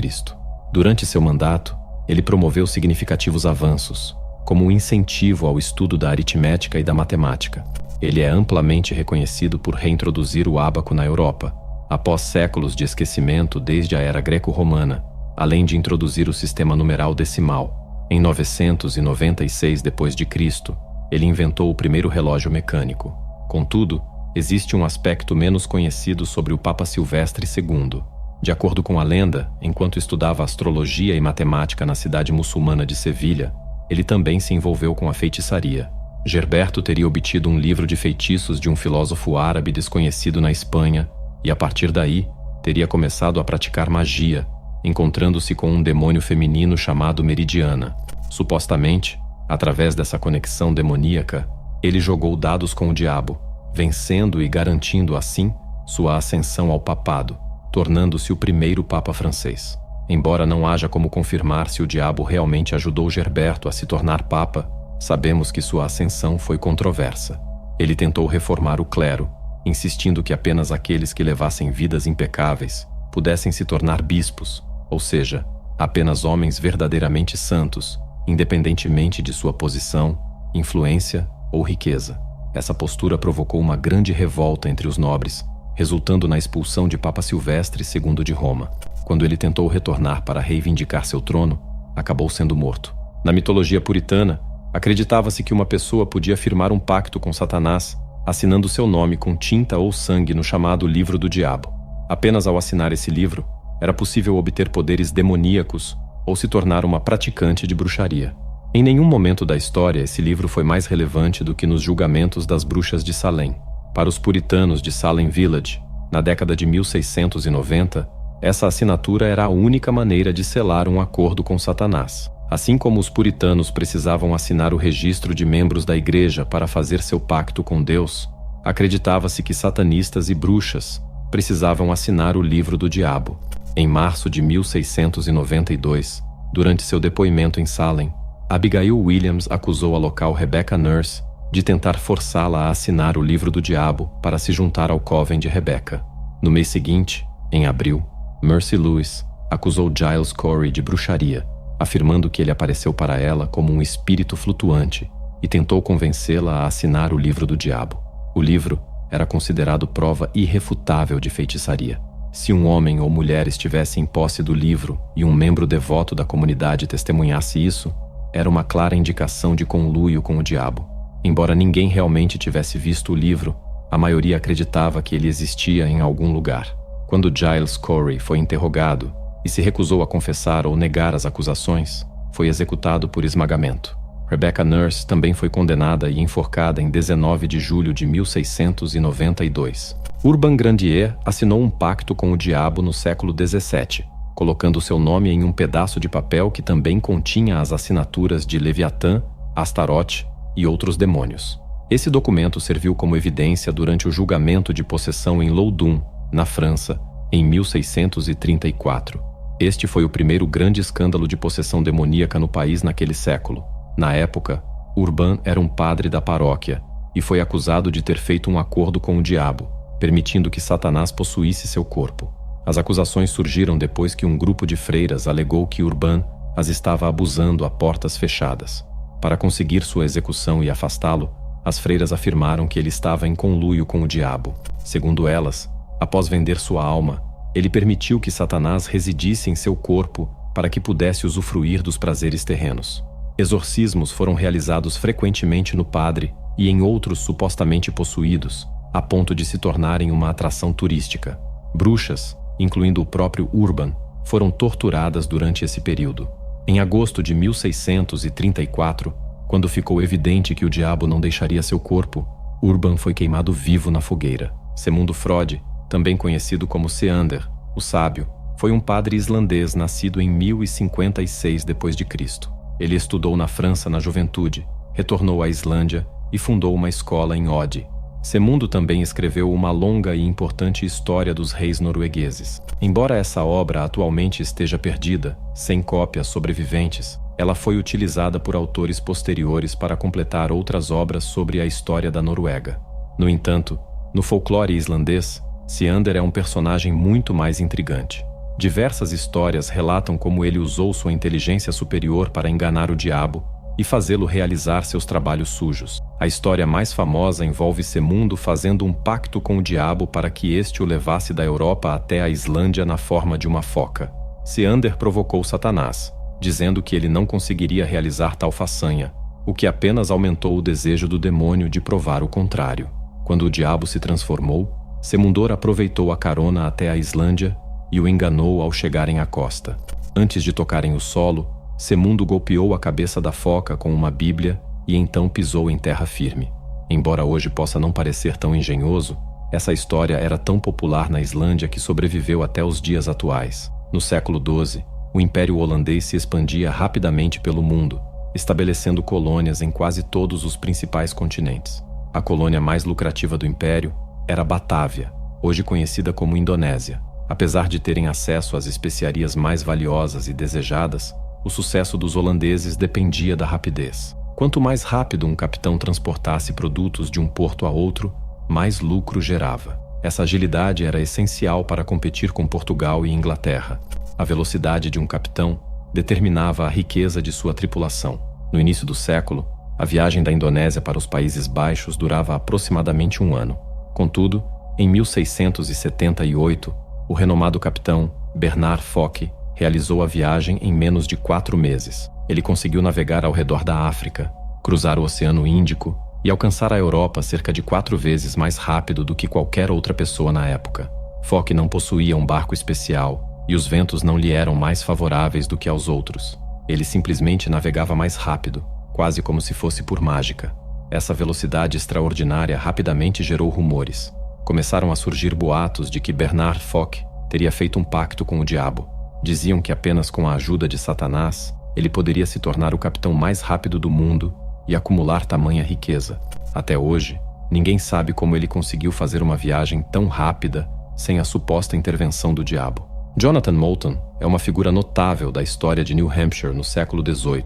Durante seu mandato, ele promoveu significativos avanços, como o incentivo ao estudo da aritmética e da matemática. Ele é amplamente reconhecido por reintroduzir o ábaco na Europa, após séculos de esquecimento desde a era greco-romana, além de introduzir o sistema numeral decimal. Em 996 d.C., ele inventou o primeiro relógio mecânico. Contudo, existe um aspecto menos conhecido sobre o Papa Silvestre II. De acordo com a lenda, enquanto estudava astrologia e matemática na cidade muçulmana de Sevilha, ele também se envolveu com a feitiçaria. Gerberto teria obtido um livro de feitiços de um filósofo árabe desconhecido na Espanha e, a partir daí, teria começado a praticar magia, encontrando-se com um demônio feminino chamado Meridiana. Supostamente, através dessa conexão demoníaca, ele jogou dados com o diabo, vencendo e garantindo assim sua ascensão ao papado, tornando-se o primeiro papa francês. Embora não haja como confirmar se o diabo realmente ajudou Gerberto a se tornar papa, sabemos que sua ascensão foi controversa. Ele tentou reformar o clero, insistindo que apenas aqueles que levassem vidas impecáveis pudessem se tornar bispos, ou seja, apenas homens verdadeiramente santos, independentemente de sua posição, influência ou riqueza. Essa postura provocou uma grande revolta entre os nobres, resultando na expulsão de Papa Silvestre II de Roma. Quando ele tentou retornar para reivindicar seu trono, acabou sendo morto. Na mitologia puritana, acreditava-se que uma pessoa podia firmar um pacto com Satanás, assinando seu nome com tinta ou sangue no chamado Livro do Diabo. Apenas ao assinar esse livro, era possível obter poderes demoníacos ou se tornar uma praticante de bruxaria. Em nenhum momento da história esse livro foi mais relevante do que nos julgamentos das bruxas de Salem. Para os puritanos de Salem Village, na década de 1690, essa assinatura era a única maneira de selar um acordo com Satanás. Assim como os puritanos precisavam assinar o registro de membros da igreja para fazer seu pacto com Deus, acreditava-se que satanistas e bruxas precisavam assinar o Livro do Diabo. Em março de 1692, durante seu depoimento em Salem, Abigail Williams acusou a local Rebecca Nurse de tentar forçá-la a assinar o Livro do Diabo para se juntar ao coven de Rebecca. No mês seguinte, em abril, Mercy Lewis acusou Giles Corey de bruxaria, afirmando que ele apareceu para ela como um espírito flutuante e tentou convencê-la a assinar o Livro do Diabo. O livro era considerado prova irrefutável de feitiçaria. Se um homem ou mulher estivesse em posse do livro e um membro devoto da comunidade testemunhasse isso, era uma clara indicação de conluio com o diabo. Embora ninguém realmente tivesse visto o livro, a maioria acreditava que ele existia em algum lugar. Quando Giles Corey foi interrogado e se recusou a confessar ou negar as acusações, foi executado por esmagamento. Rebecca Nurse também foi condenada e enforcada em 19 de julho de 1692. Urbain Grandier assinou um pacto com o diabo no século XVII, colocando seu nome em um pedaço de papel que também continha as assinaturas de Leviatã, Astarote e outros demônios. Esse documento serviu como evidência durante o julgamento de possessão em Loudun, na França, em 1634. Este foi o primeiro grande escândalo de possessão demoníaca no país naquele século. Na época, Urbain era um padre da paróquia e foi acusado de ter feito um acordo com o diabo, permitindo que Satanás possuísse seu corpo. As acusações surgiram depois que um grupo de freiras alegou que Urbain as estava abusando a portas fechadas. Para conseguir sua execução e afastá-lo, as freiras afirmaram que ele estava em conluio com o diabo. Segundo elas, após vender sua alma, ele permitiu que Satanás residisse em seu corpo para que pudesse usufruir dos prazeres terrenos. Exorcismos foram realizados frequentemente no padre e em outros supostamente possuídos, a ponto de se tornarem uma atração turística. Bruxas, incluindo o próprio Urban, foram torturadas durante esse período. Em agosto de 1634, quando ficou evidente que o diabo não deixaria seu corpo, Urban foi queimado vivo na fogueira. Segundo Freud, também conhecido como Seander, o sábio, foi um padre islandês nascido em 1056 d.C. Ele estudou na França na juventude, retornou à Islândia e fundou uma escola em Oddi. Semundo também escreveu uma longa e importante história dos reis noruegueses. Embora essa obra atualmente esteja perdida, sem cópias sobreviventes, ela foi utilizada por autores posteriores para completar outras obras sobre a história da Noruega. No entanto, no folclore islandês, Seander é um personagem muito mais intrigante. Diversas histórias relatam como ele usou sua inteligência superior para enganar o diabo e fazê-lo realizar seus trabalhos sujos. A história mais famosa envolve Semundo fazendo um pacto com o diabo para que este o levasse da Europa até a Islândia na forma de uma foca. Seander provocou Satanás, dizendo que ele não conseguiria realizar tal façanha, o que apenas aumentou o desejo do demônio de provar o contrário. Quando o diabo se transformou, Semundor aproveitou a carona até a Islândia e o enganou ao chegarem à costa. Antes de tocarem o solo, Semundo golpeou a cabeça da foca com uma bíblia e então pisou em terra firme. Embora hoje possa não parecer tão engenhoso, essa história era tão popular na Islândia que sobreviveu até os dias atuais. No século XII, o Império Holandês se expandia rapidamente pelo mundo, estabelecendo colônias em quase todos os principais continentes. A colônia mais lucrativa do Império era Batávia, hoje conhecida como Indonésia. Apesar de terem acesso às especiarias mais valiosas e desejadas, o sucesso dos holandeses dependia da rapidez. Quanto mais rápido um capitão transportasse produtos de um porto a outro, mais lucro gerava. Essa agilidade era essencial para competir com Portugal e Inglaterra. A velocidade de um capitão determinava a riqueza de sua tripulação. No início do século, a viagem da Indonésia para os Países Baixos durava aproximadamente um ano. Contudo, em 1678, o renomado capitão Bernard Foch realizou a viagem em menos de 4 meses. Ele conseguiu navegar ao redor da África, cruzar o Oceano Índico e alcançar a Europa cerca de 4 vezes mais rápido do que qualquer outra pessoa na época. Foch não possuía um barco especial e os ventos não lhe eram mais favoráveis do que aos outros. Ele simplesmente navegava mais rápido, quase como se fosse por mágica. Essa velocidade extraordinária rapidamente gerou rumores. Começaram a surgir boatos de que Bernard Foch teria feito um pacto com o diabo. Diziam que apenas com a ajuda de Satanás, ele poderia se tornar o capitão mais rápido do mundo e acumular tamanha riqueza. Até hoje, ninguém sabe como ele conseguiu fazer uma viagem tão rápida sem a suposta intervenção do diabo. Jonathan Moulton é uma figura notável da história de New Hampshire no século XVIII.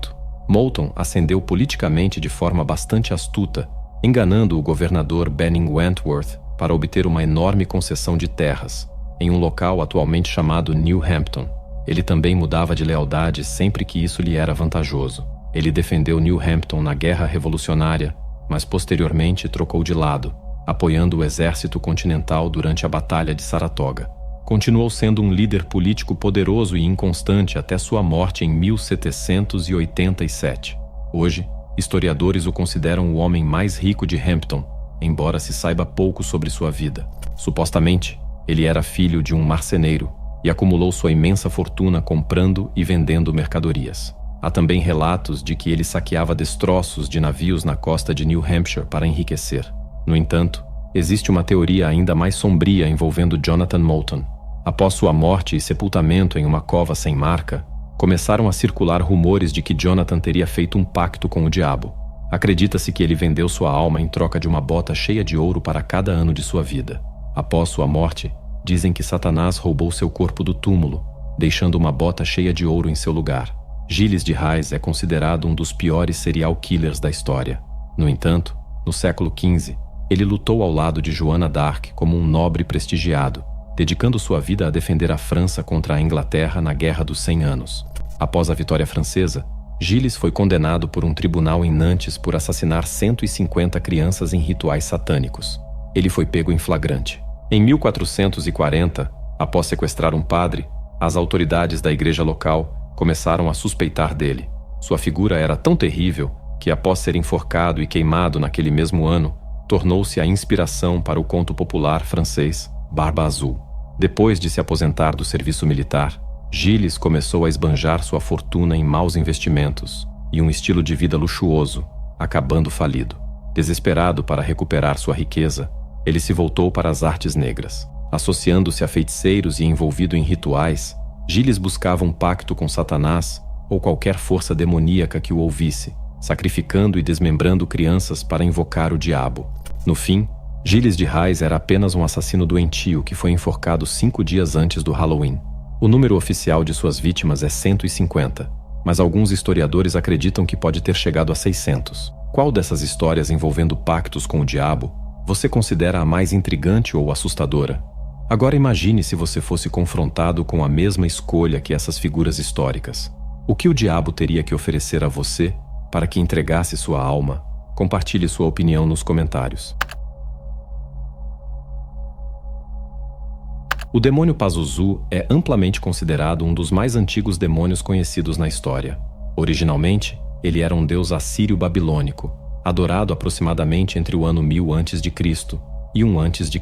Moulton ascendeu politicamente de forma bastante astuta, enganando o governador Benning Wentworth para obter uma enorme concessão de terras, em um local atualmente chamado New Hampton. Ele também mudava de lealdade sempre que isso lhe era vantajoso. Ele defendeu New Hampton na Guerra Revolucionária, mas posteriormente trocou de lado, apoiando o exército continental durante a Batalha de Saratoga. Continuou sendo um líder político poderoso e inconstante até sua morte em 1787. Hoje, historiadores o consideram o homem mais rico de Hampton, embora se saiba pouco sobre sua vida. Supostamente, ele era filho de um marceneiro e acumulou sua imensa fortuna comprando e vendendo mercadorias. Há também relatos de que ele saqueava destroços de navios na costa de New Hampshire para enriquecer. No entanto, existe uma teoria ainda mais sombria envolvendo Jonathan Moulton. Após sua morte e sepultamento em uma cova sem marca, começaram a circular rumores de que Jonathan teria feito um pacto com o diabo. Acredita-se que ele vendeu sua alma em troca de uma bota cheia de ouro para cada ano de sua vida. Após sua morte, dizem que Satanás roubou seu corpo do túmulo, deixando uma bota cheia de ouro em seu lugar. Gilles de Rais é considerado um dos piores serial killers da história. No entanto, no século XV, ele lutou ao lado de Joana d'Arc como um nobre prestigiado, dedicando sua vida a defender a França contra a Inglaterra na Guerra dos 100 Anos. Após a vitória francesa, Gilles foi condenado por um tribunal em Nantes por assassinar 150 crianças em rituais satânicos. Ele foi pego em flagrante. Em 1440, após sequestrar um padre, as autoridades da igreja local começaram a suspeitar dele. Sua figura era tão terrível que, após ser enforcado e queimado naquele mesmo ano, tornou-se a inspiração para o conto popular francês Barba Azul. Depois de se aposentar do serviço militar, Gilles começou a esbanjar sua fortuna em maus investimentos e um estilo de vida luxuoso, acabando falido. Desesperado para recuperar sua riqueza, ele se voltou para as artes negras. Associando-se a feiticeiros e envolvido em rituais, Gilles buscava um pacto com Satanás ou qualquer força demoníaca que o ouvisse, sacrificando e desmembrando crianças para invocar o diabo. No fim, Gilles de Rais era apenas um assassino doentio que foi enforcado 5 dias antes do Halloween. O número oficial de suas vítimas é 150, mas alguns historiadores acreditam que pode ter chegado a 600. Qual dessas histórias envolvendo pactos com o diabo você considera a mais intrigante ou assustadora? Agora imagine se você fosse confrontado com a mesma escolha que essas figuras históricas. O que o diabo teria que oferecer a você para que entregasse sua alma? Compartilhe sua opinião nos comentários. O demônio Pazuzu é amplamente considerado um dos mais antigos demônios conhecidos na história. Originalmente, ele era um deus assírio-babilônico, adorado aproximadamente entre o ano 1000 a.C. e 1 a.C.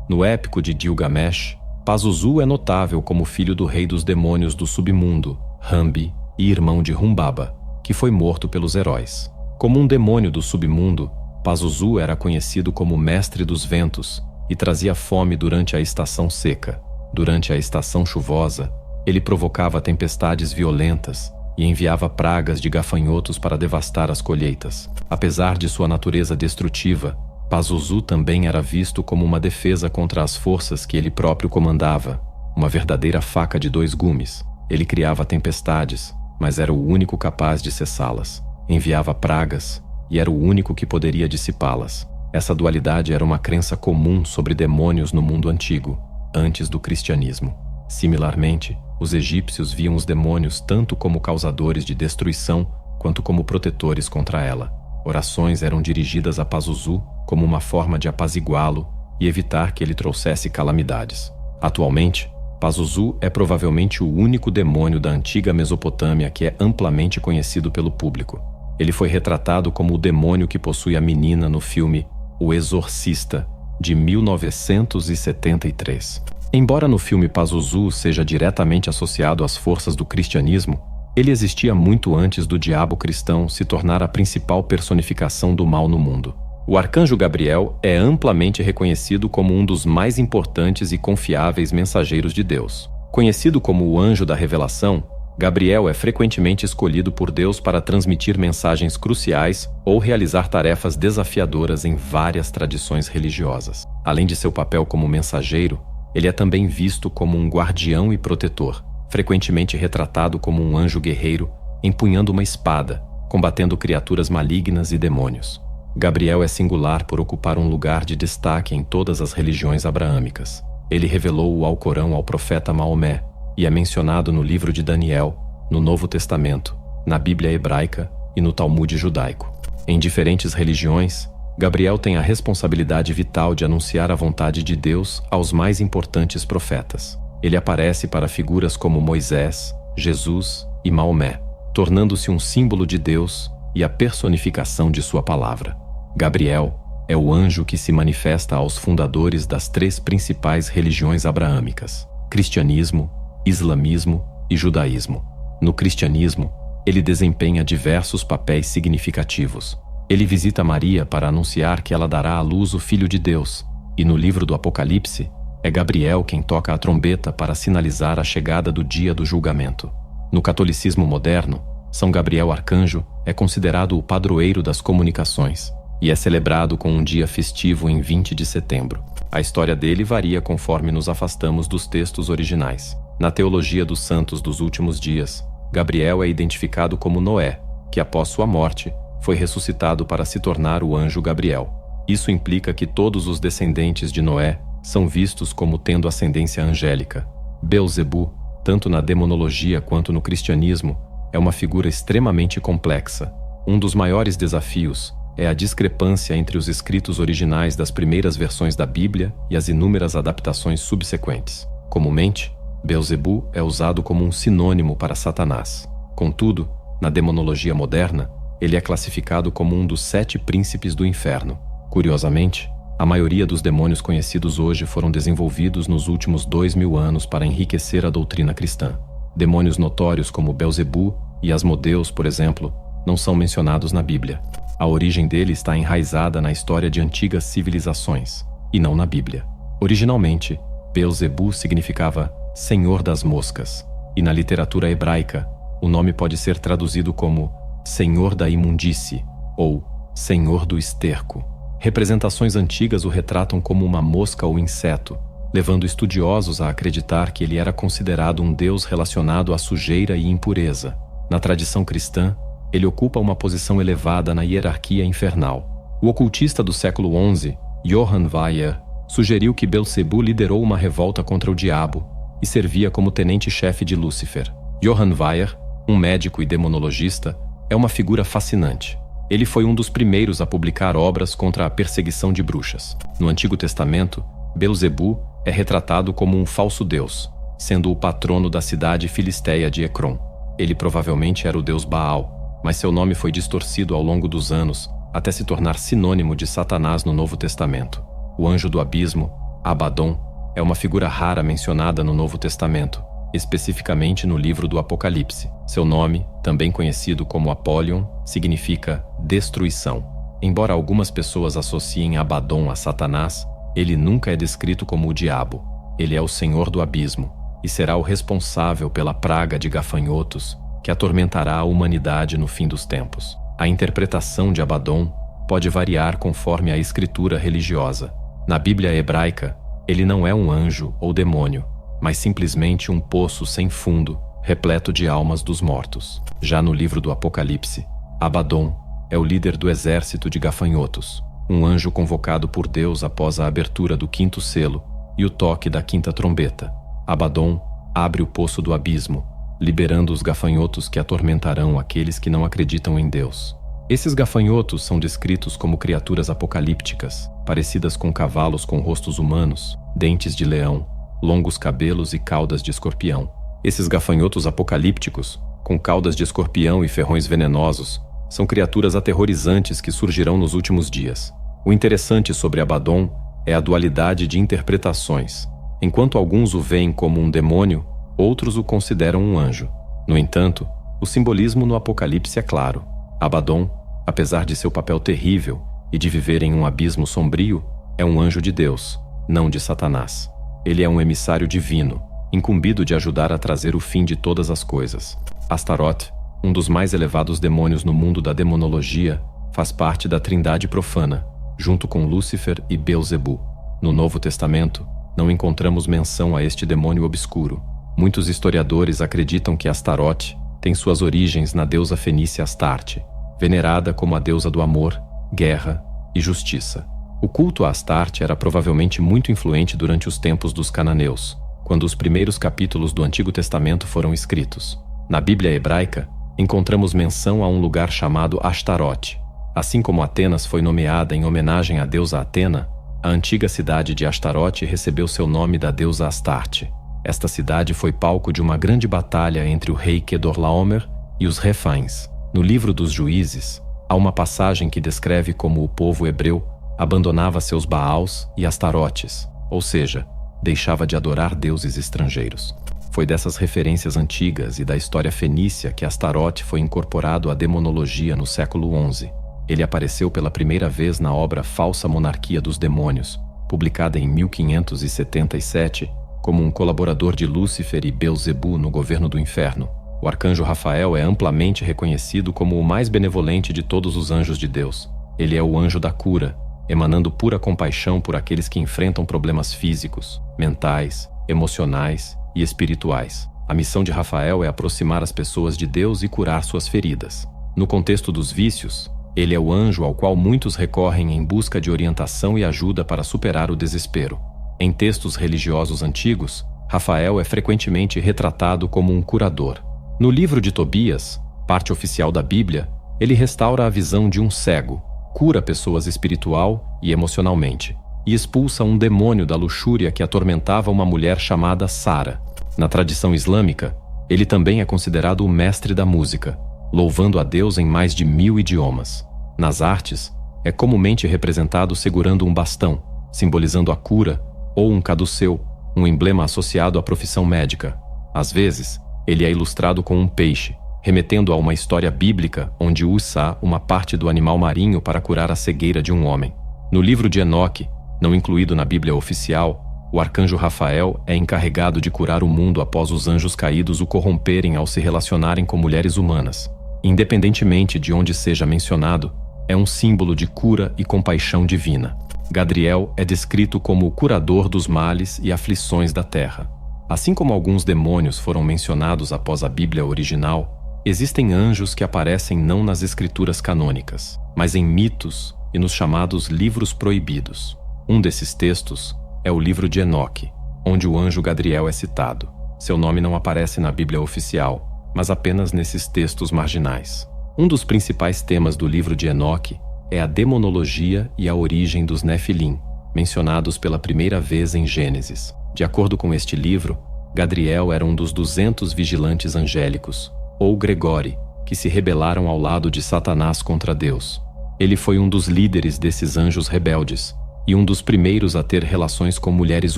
No épico de Gilgamesh, Pazuzu é notável como filho do rei dos demônios do submundo, Rambi, e irmão de Humbaba, que foi morto pelos heróis. Como um demônio do submundo, Pazuzu era conhecido como mestre dos ventos e trazia fome durante a estação seca. Durante a estação chuvosa, ele provocava tempestades violentas e enviava pragas de gafanhotos para devastar as colheitas. Apesar de sua natureza destrutiva, Pazuzu também era visto como uma defesa contra as forças que ele próprio comandava, uma verdadeira faca de 2 gumes. Ele criava tempestades, mas era o único capaz de cessá-las. Enviava pragas, e era o único que poderia dissipá-las. Essa dualidade era uma crença comum sobre demônios no mundo antigo, antes do cristianismo. Similarmente, os egípcios viam os demônios tanto como causadores de destruição quanto como protetores contra ela. Orações eram dirigidas a Pazuzu como uma forma de apaziguá-lo e evitar que ele trouxesse calamidades. Atualmente, Pazuzu é provavelmente o único demônio da antiga Mesopotâmia que é amplamente conhecido pelo público. Ele foi retratado como o demônio que possui a menina no filme O Exorcista, de 1973. Embora no filme Pazuzu seja diretamente associado às forças do cristianismo, ele existia muito antes do diabo cristão se tornar a principal personificação do mal no mundo. O arcanjo Gabriel é amplamente reconhecido como um dos mais importantes e confiáveis mensageiros de Deus. Conhecido como o anjo da revelação, Gabriel é frequentemente escolhido por Deus para transmitir mensagens cruciais ou realizar tarefas desafiadoras em várias tradições religiosas. Além de seu papel como mensageiro, ele é também visto como um guardião e protetor, frequentemente retratado como um anjo guerreiro, empunhando uma espada, combatendo criaturas malignas e demônios. Gabriel é singular por ocupar um lugar de destaque em todas as religiões abraâmicas. Ele revelou o Alcorão ao profeta Maomé e é mencionado no livro de Daniel, no Novo Testamento, na Bíblia hebraica e no Talmud judaico. Em diferentes religiões, Gabriel tem a responsabilidade vital de anunciar a vontade de Deus aos mais importantes profetas. Ele aparece para figuras como Moisés, Jesus e Maomé, tornando-se um símbolo de Deus e a personificação de sua palavra. Gabriel é o anjo que se manifesta aos fundadores das 3 principais religiões abraâmicas: cristianismo, islamismo e judaísmo. No cristianismo, ele desempenha diversos papéis significativos. Ele visita Maria para anunciar que ela dará à luz o Filho de Deus, e no livro do Apocalipse, é Gabriel quem toca a trombeta para sinalizar a chegada do dia do julgamento. No catolicismo moderno, São Gabriel Arcanjo é considerado o padroeiro das comunicações e é celebrado com um dia festivo em 20 de setembro. A história dele varia conforme nos afastamos dos textos originais. Na teologia dos santos dos últimos dias, Gabriel é identificado como Noé, que após sua morte, foi ressuscitado para se tornar o anjo Gabriel. Isso implica que todos os descendentes de Noé são vistos como tendo ascendência angélica. Beelzebu, tanto na demonologia quanto no cristianismo, é uma figura extremamente complexa. Um dos maiores desafios é a discrepância entre os escritos originais das primeiras versões da Bíblia e as inúmeras adaptações subsequentes. Comumente, Beelzebu é usado como um sinônimo para Satanás. Contudo, na demonologia moderna, ele é classificado como um dos 7 príncipes do inferno. Curiosamente, A maioria dos demônios conhecidos hoje foram desenvolvidos nos últimos 2000 anos para enriquecer a doutrina cristã. Demônios notórios como Belzebu e Asmodeus, por exemplo, não são mencionados na Bíblia. A origem dele está enraizada na história de antigas civilizações, e não na Bíblia. Originalmente, Belzebu significava Senhor das Moscas, e na literatura hebraica, o nome pode ser traduzido como Senhor da Imundície ou Senhor do Esterco. Representações antigas o retratam como uma mosca ou inseto, levando estudiosos a acreditar que ele era considerado um deus relacionado à sujeira e impureza. Na tradição cristã, ele ocupa uma posição elevada na hierarquia infernal. O ocultista do século XI, Johann Weyer, sugeriu que Belzebu liderou uma revolta contra o diabo e servia como tenente-chefe de Lúcifer. Johann Weyer, um médico e demonologista, é uma figura fascinante. Ele foi um dos primeiros a publicar obras contra a perseguição de bruxas. No Antigo Testamento, Belzebu é retratado como um falso deus, sendo o patrono da cidade filisteia de Ecrom. Ele provavelmente era o deus Baal, mas seu nome foi distorcido ao longo dos anos até se tornar sinônimo de Satanás no Novo Testamento. O anjo do abismo, Abaddon, é uma figura rara mencionada no Novo Testamento, especificamente no livro do Apocalipse. Seu nome, também conhecido como Apollyon, significa destruição. Embora algumas pessoas associem Abaddon a Satanás, ele nunca é descrito como o diabo. Ele é o Senhor do abismo e será o responsável pela praga de gafanhotos que atormentará a humanidade no fim dos tempos. A interpretação de Abaddon pode variar conforme a escritura religiosa. Na Bíblia hebraica, ele não é um anjo ou demônio, mas simplesmente um poço sem fundo, repleto de almas dos mortos. Já no livro do Apocalipse, Abaddon é o líder do exército de gafanhotos, um anjo convocado por Deus após a abertura do 5º selo e o toque da 5ª trombeta. Abaddon abre o poço do abismo, liberando os gafanhotos que atormentarão aqueles que não acreditam em Deus. Esses gafanhotos são descritos como criaturas apocalípticas, parecidas com cavalos com rostos humanos, dentes de leão, longos cabelos e caudas de escorpião. Esses gafanhotos apocalípticos, com caudas de escorpião e ferrões venenosos, são criaturas aterrorizantes que surgirão nos últimos dias. O interessante sobre Abaddon é a dualidade de interpretações. Enquanto alguns o veem como um demônio, outros o consideram um anjo. No entanto, o simbolismo no Apocalipse é claro. Abaddon, apesar de seu papel terrível e de viver em um abismo sombrio, é um anjo de Deus, não de Satanás. Ele é um emissário divino, incumbido de ajudar a trazer o fim de todas as coisas. Astaroth, um dos mais elevados demônios no mundo da demonologia, faz parte da trindade profana, junto com Lúcifer e Belzebu. No Novo Testamento, não encontramos menção a este demônio obscuro. Muitos historiadores acreditam que Astaroth tem suas origens na deusa fenícia Astarte, venerada como a deusa do amor, guerra e justiça. O culto a Astarte era provavelmente muito influente durante os tempos dos cananeus, quando os primeiros capítulos do Antigo Testamento foram escritos. Na Bíblia hebraica, encontramos menção a um lugar chamado Ashtarote. Assim como Atenas foi nomeada em homenagem à deusa Atena, a antiga cidade de Ashtarote recebeu seu nome da deusa Astarte. Esta cidade foi palco de uma grande batalha entre o rei Kedorlaomer e os Refaíns. No livro dos Juízes, há uma passagem que descreve como o povo hebreu abandonava seus Baals e Astarotes, ou seja, deixava de adorar deuses estrangeiros. Foi dessas referências antigas e da história fenícia que Astarote foi incorporado à demonologia no século XI. Ele apareceu pela primeira vez na obra Falsa Monarquia dos Demônios, publicada em 1577, como um colaborador de Lúcifer e Belzebu no governo do inferno. O arcanjo Rafael é amplamente reconhecido como o mais benevolente de todos os anjos de Deus. Ele é o anjo da cura, emanando pura compaixão por aqueles que enfrentam problemas físicos, mentais, emocionais e espirituais. A missão de Rafael é aproximar as pessoas de Deus e curar suas feridas. No contexto dos vícios, ele é o anjo ao qual muitos recorrem em busca de orientação e ajuda para superar o desespero. Em textos religiosos antigos, Rafael é frequentemente retratado como um curador. No livro de Tobias, parte oficial da Bíblia, ele restaura a visão de um cego, cura pessoas espiritual e emocionalmente, e expulsa um demônio da luxúria que atormentava uma mulher chamada Sara. Na tradição islâmica, ele também é considerado o mestre da música, louvando a Deus em mais de 1000 idiomas. Nas artes, É comumente representado segurando um bastão, simbolizando a cura, ou um caduceu, um emblema associado à profissão médica. Às vezes, ele é ilustrado com um peixe, remetendo a uma história bíblica onde usa uma parte do animal marinho para curar a cegueira de um homem. No livro de Enoque, não incluído na Bíblia oficial, o arcanjo Rafael é encarregado de curar o mundo após os anjos caídos o corromperem ao se relacionarem com mulheres humanas. Independentemente de onde seja mencionado, é um símbolo de cura e compaixão divina. Gadriel é descrito como o curador dos males e aflições da terra. Assim como alguns demônios foram mencionados após a Bíblia original, existem anjos que aparecem não nas escrituras canônicas, mas em mitos e nos chamados livros proibidos. Um desses textos é o livro de Enoque, onde o anjo Gadriel é citado. Seu nome não aparece na Bíblia oficial, mas apenas nesses textos marginais. Um dos principais temas do livro de Enoque é a demonologia e a origem dos Nefilim, mencionados pela primeira vez em Gênesis. De acordo com este livro, Gadriel era um dos 200 vigilantes angélicos, ou Gregori, que se rebelaram ao lado de Satanás contra Deus. Ele foi um dos líderes desses anjos rebeldes e um dos primeiros a ter relações com mulheres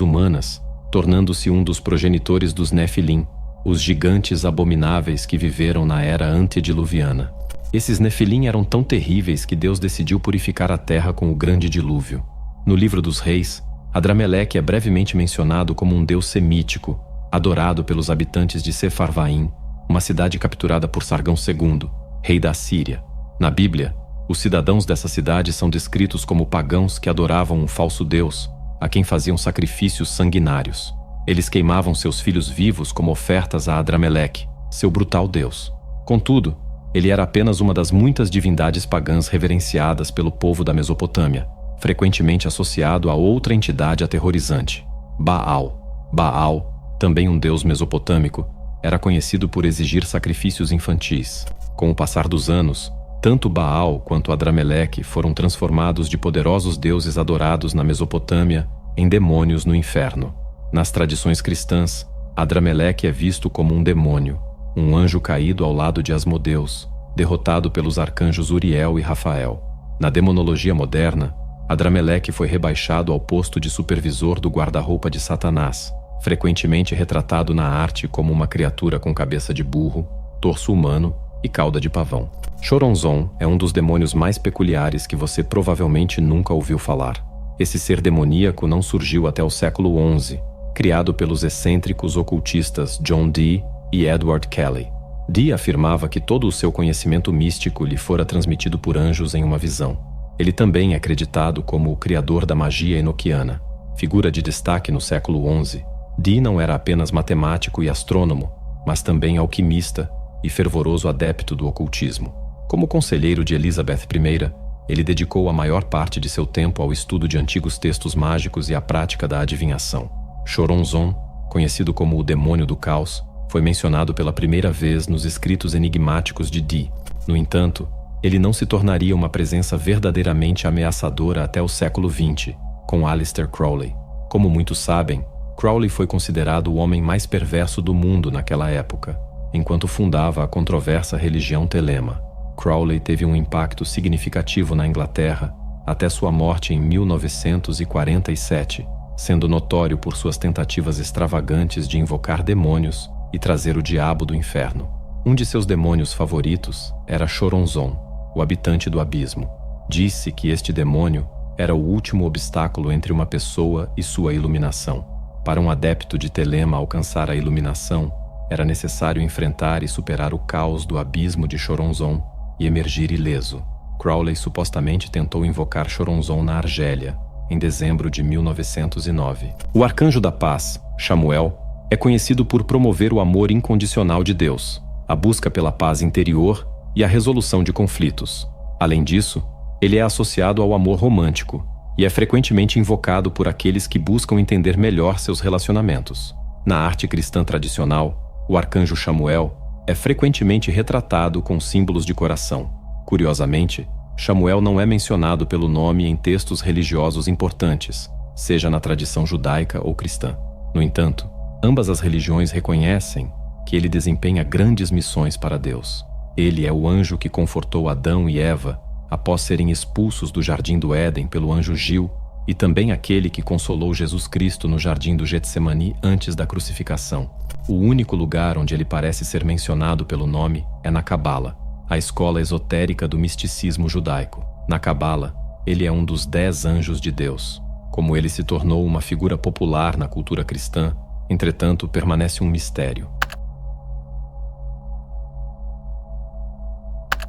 humanas, tornando-se um dos progenitores dos Nefilim, os gigantes abomináveis que viveram na era antediluviana. Esses Nefilim eram tão terríveis que Deus decidiu purificar a terra com o grande dilúvio. No livro dos Reis, Adrameleque é brevemente mencionado como um deus semítico, adorado pelos habitantes de Sefarvaim, uma cidade capturada por Sargão II, rei da Síria. Na Bíblia, os cidadãos dessa cidade são descritos como pagãos que adoravam um falso deus, a quem faziam sacrifícios sanguinários. Eles queimavam seus filhos vivos como ofertas a Adrameleque, seu brutal deus. Contudo, ele era apenas uma das muitas divindades pagãs reverenciadas pelo povo da Mesopotâmia, frequentemente associado a outra entidade aterrorizante, Baal. Baal, também um deus mesopotâmico, era conhecido por exigir sacrifícios infantis. Com o passar dos anos, tanto Baal quanto Adrameleque foram transformados de poderosos deuses adorados na Mesopotâmia em demônios no inferno. Nas tradições cristãs, Adrameleque é visto como um demônio, um anjo caído ao lado de Asmodeus, derrotado pelos arcanjos Uriel e Rafael. Na demonologia moderna, Adrameleque foi rebaixado ao posto de supervisor do guarda-roupa de Satanás, frequentemente retratado na arte como uma criatura com cabeça de burro, torso humano e cauda de pavão. Choronzon é um dos demônios mais peculiares que você provavelmente nunca ouviu falar. Esse ser demoníaco não surgiu até o século XI, criado pelos excêntricos ocultistas John Dee e Edward Kelly. Dee afirmava que todo o seu conhecimento místico lhe fora transmitido por anjos em uma visão. Ele também é acreditado como o criador da magia enoquiana. Figura de destaque no século XI, Dee não era apenas matemático e astrônomo, mas também alquimista e fervoroso adepto do ocultismo. Como conselheiro de Elizabeth I, ele dedicou a maior parte de seu tempo ao estudo de antigos textos mágicos e à prática da adivinhação. Choronzon, conhecido como o demônio do caos, foi mencionado pela primeira vez nos escritos enigmáticos de Dee. No entanto, ele não se tornaria uma presença verdadeiramente ameaçadora até o século XX, com Aleister Crowley. Como muitos sabem, Crowley foi considerado o homem mais perverso do mundo naquela época, enquanto fundava a controversa religião Telema. Crowley teve um impacto significativo na Inglaterra até sua morte em 1947, sendo notório por suas tentativas extravagantes de invocar demônios e trazer o diabo do inferno. Um de seus demônios favoritos era Choronzon, o habitante do abismo. Disse que este demônio era o último obstáculo entre uma pessoa e sua iluminação. Para um adepto de Telema alcançar a iluminação, era necessário enfrentar e superar o caos do abismo de Choronzon e emergir ileso. Crowley supostamente tentou invocar Choronzon na Argélia, em dezembro de 1909. O arcanjo da paz, Chamuel, é conhecido por promover o amor incondicional de Deus, a busca pela paz interior e a resolução de conflitos. Além disso, ele é associado ao amor romântico e é frequentemente invocado por aqueles que buscam entender melhor seus relacionamentos. Na arte cristã tradicional, o arcanjo Chamuel é frequentemente retratado com símbolos de coração. Curiosamente, Chamuel não é mencionado pelo nome em textos religiosos importantes, seja na tradição judaica ou cristã. No entanto, ambas as religiões reconhecem que ele desempenha grandes missões para Deus. Ele é o anjo que confortou Adão e Eva após serem expulsos do Jardim do Éden pelo anjo Gil, e também aquele que consolou Jesus Cristo no Jardim do Getsemani antes da crucificação. O único lugar onde ele parece ser mencionado pelo nome é na Cabala, a escola esotérica do misticismo judaico. Na Cabala, ele é um dos 10 anjos de Deus. Como ele se tornou uma figura popular na cultura cristã, entretanto, permanece um mistério.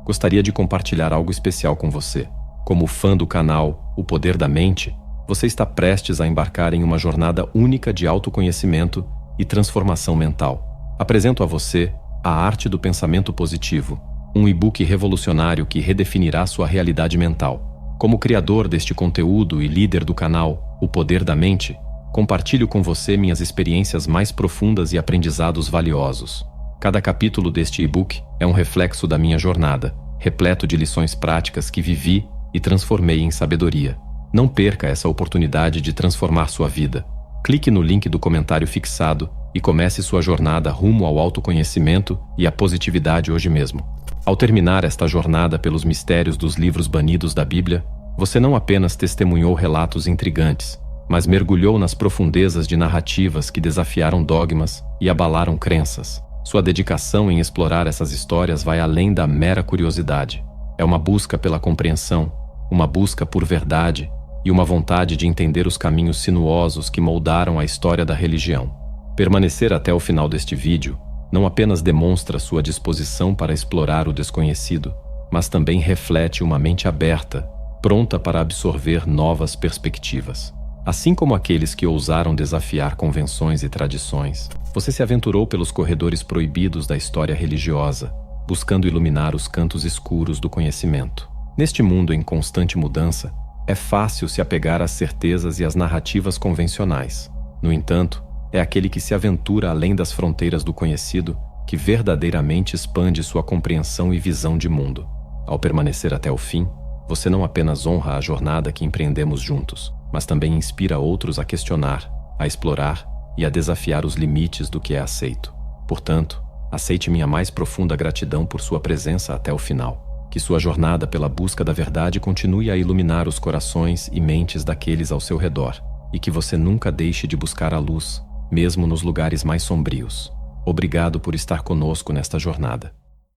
Gostaria de compartilhar algo especial com você. Como fã do canal O Poder da Mente, você está prestes a embarcar em uma jornada única de autoconhecimento e transformação mental. Apresento a você A Arte do Pensamento Positivo, um e-book revolucionário que redefinirá sua realidade mental. Como criador deste conteúdo e líder do canal O Poder da Mente, compartilho com você minhas experiências mais profundas e aprendizados valiosos. Cada capítulo deste e-book é um reflexo da minha jornada, repleto de lições práticas que vivi e transformei em sabedoria. Não perca essa oportunidade de transformar sua vida. Clique no link do comentário fixado e comece sua jornada rumo ao autoconhecimento e à positividade hoje mesmo. Ao terminar esta jornada pelos mistérios dos livros banidos da Bíblia, você não apenas testemunhou relatos intrigantes, mas mergulhou nas profundezas de narrativas que desafiaram dogmas e abalaram crenças. Sua dedicação em explorar essas histórias vai além da mera curiosidade. É uma busca pela compreensão, uma busca por verdade e uma vontade de entender os caminhos sinuosos que moldaram a história da religião. Permanecer até o final deste vídeo não apenas demonstra sua disposição para explorar o desconhecido, mas também reflete uma mente aberta, pronta para absorver novas perspectivas. Assim como aqueles que ousaram desafiar convenções e tradições, você se aventurou pelos corredores proibidos da história religiosa, buscando iluminar os cantos escuros do conhecimento. Neste mundo em constante mudança, é fácil se apegar às certezas e às narrativas convencionais. No entanto, é aquele que se aventura além das fronteiras do conhecido que verdadeiramente expande sua compreensão e visão de mundo. Ao permanecer até o fim, você não apenas honra a jornada que empreendemos juntos, mas também inspira outros a questionar, a explorar e a desafiar os limites do que é aceito. Portanto, aceite minha mais profunda gratidão por sua presença até o final. Que sua jornada pela busca da verdade continue a iluminar os corações e mentes daqueles ao seu redor, e que você nunca deixe de buscar a luz, mesmo nos lugares mais sombrios. Obrigado por estar conosco nesta jornada.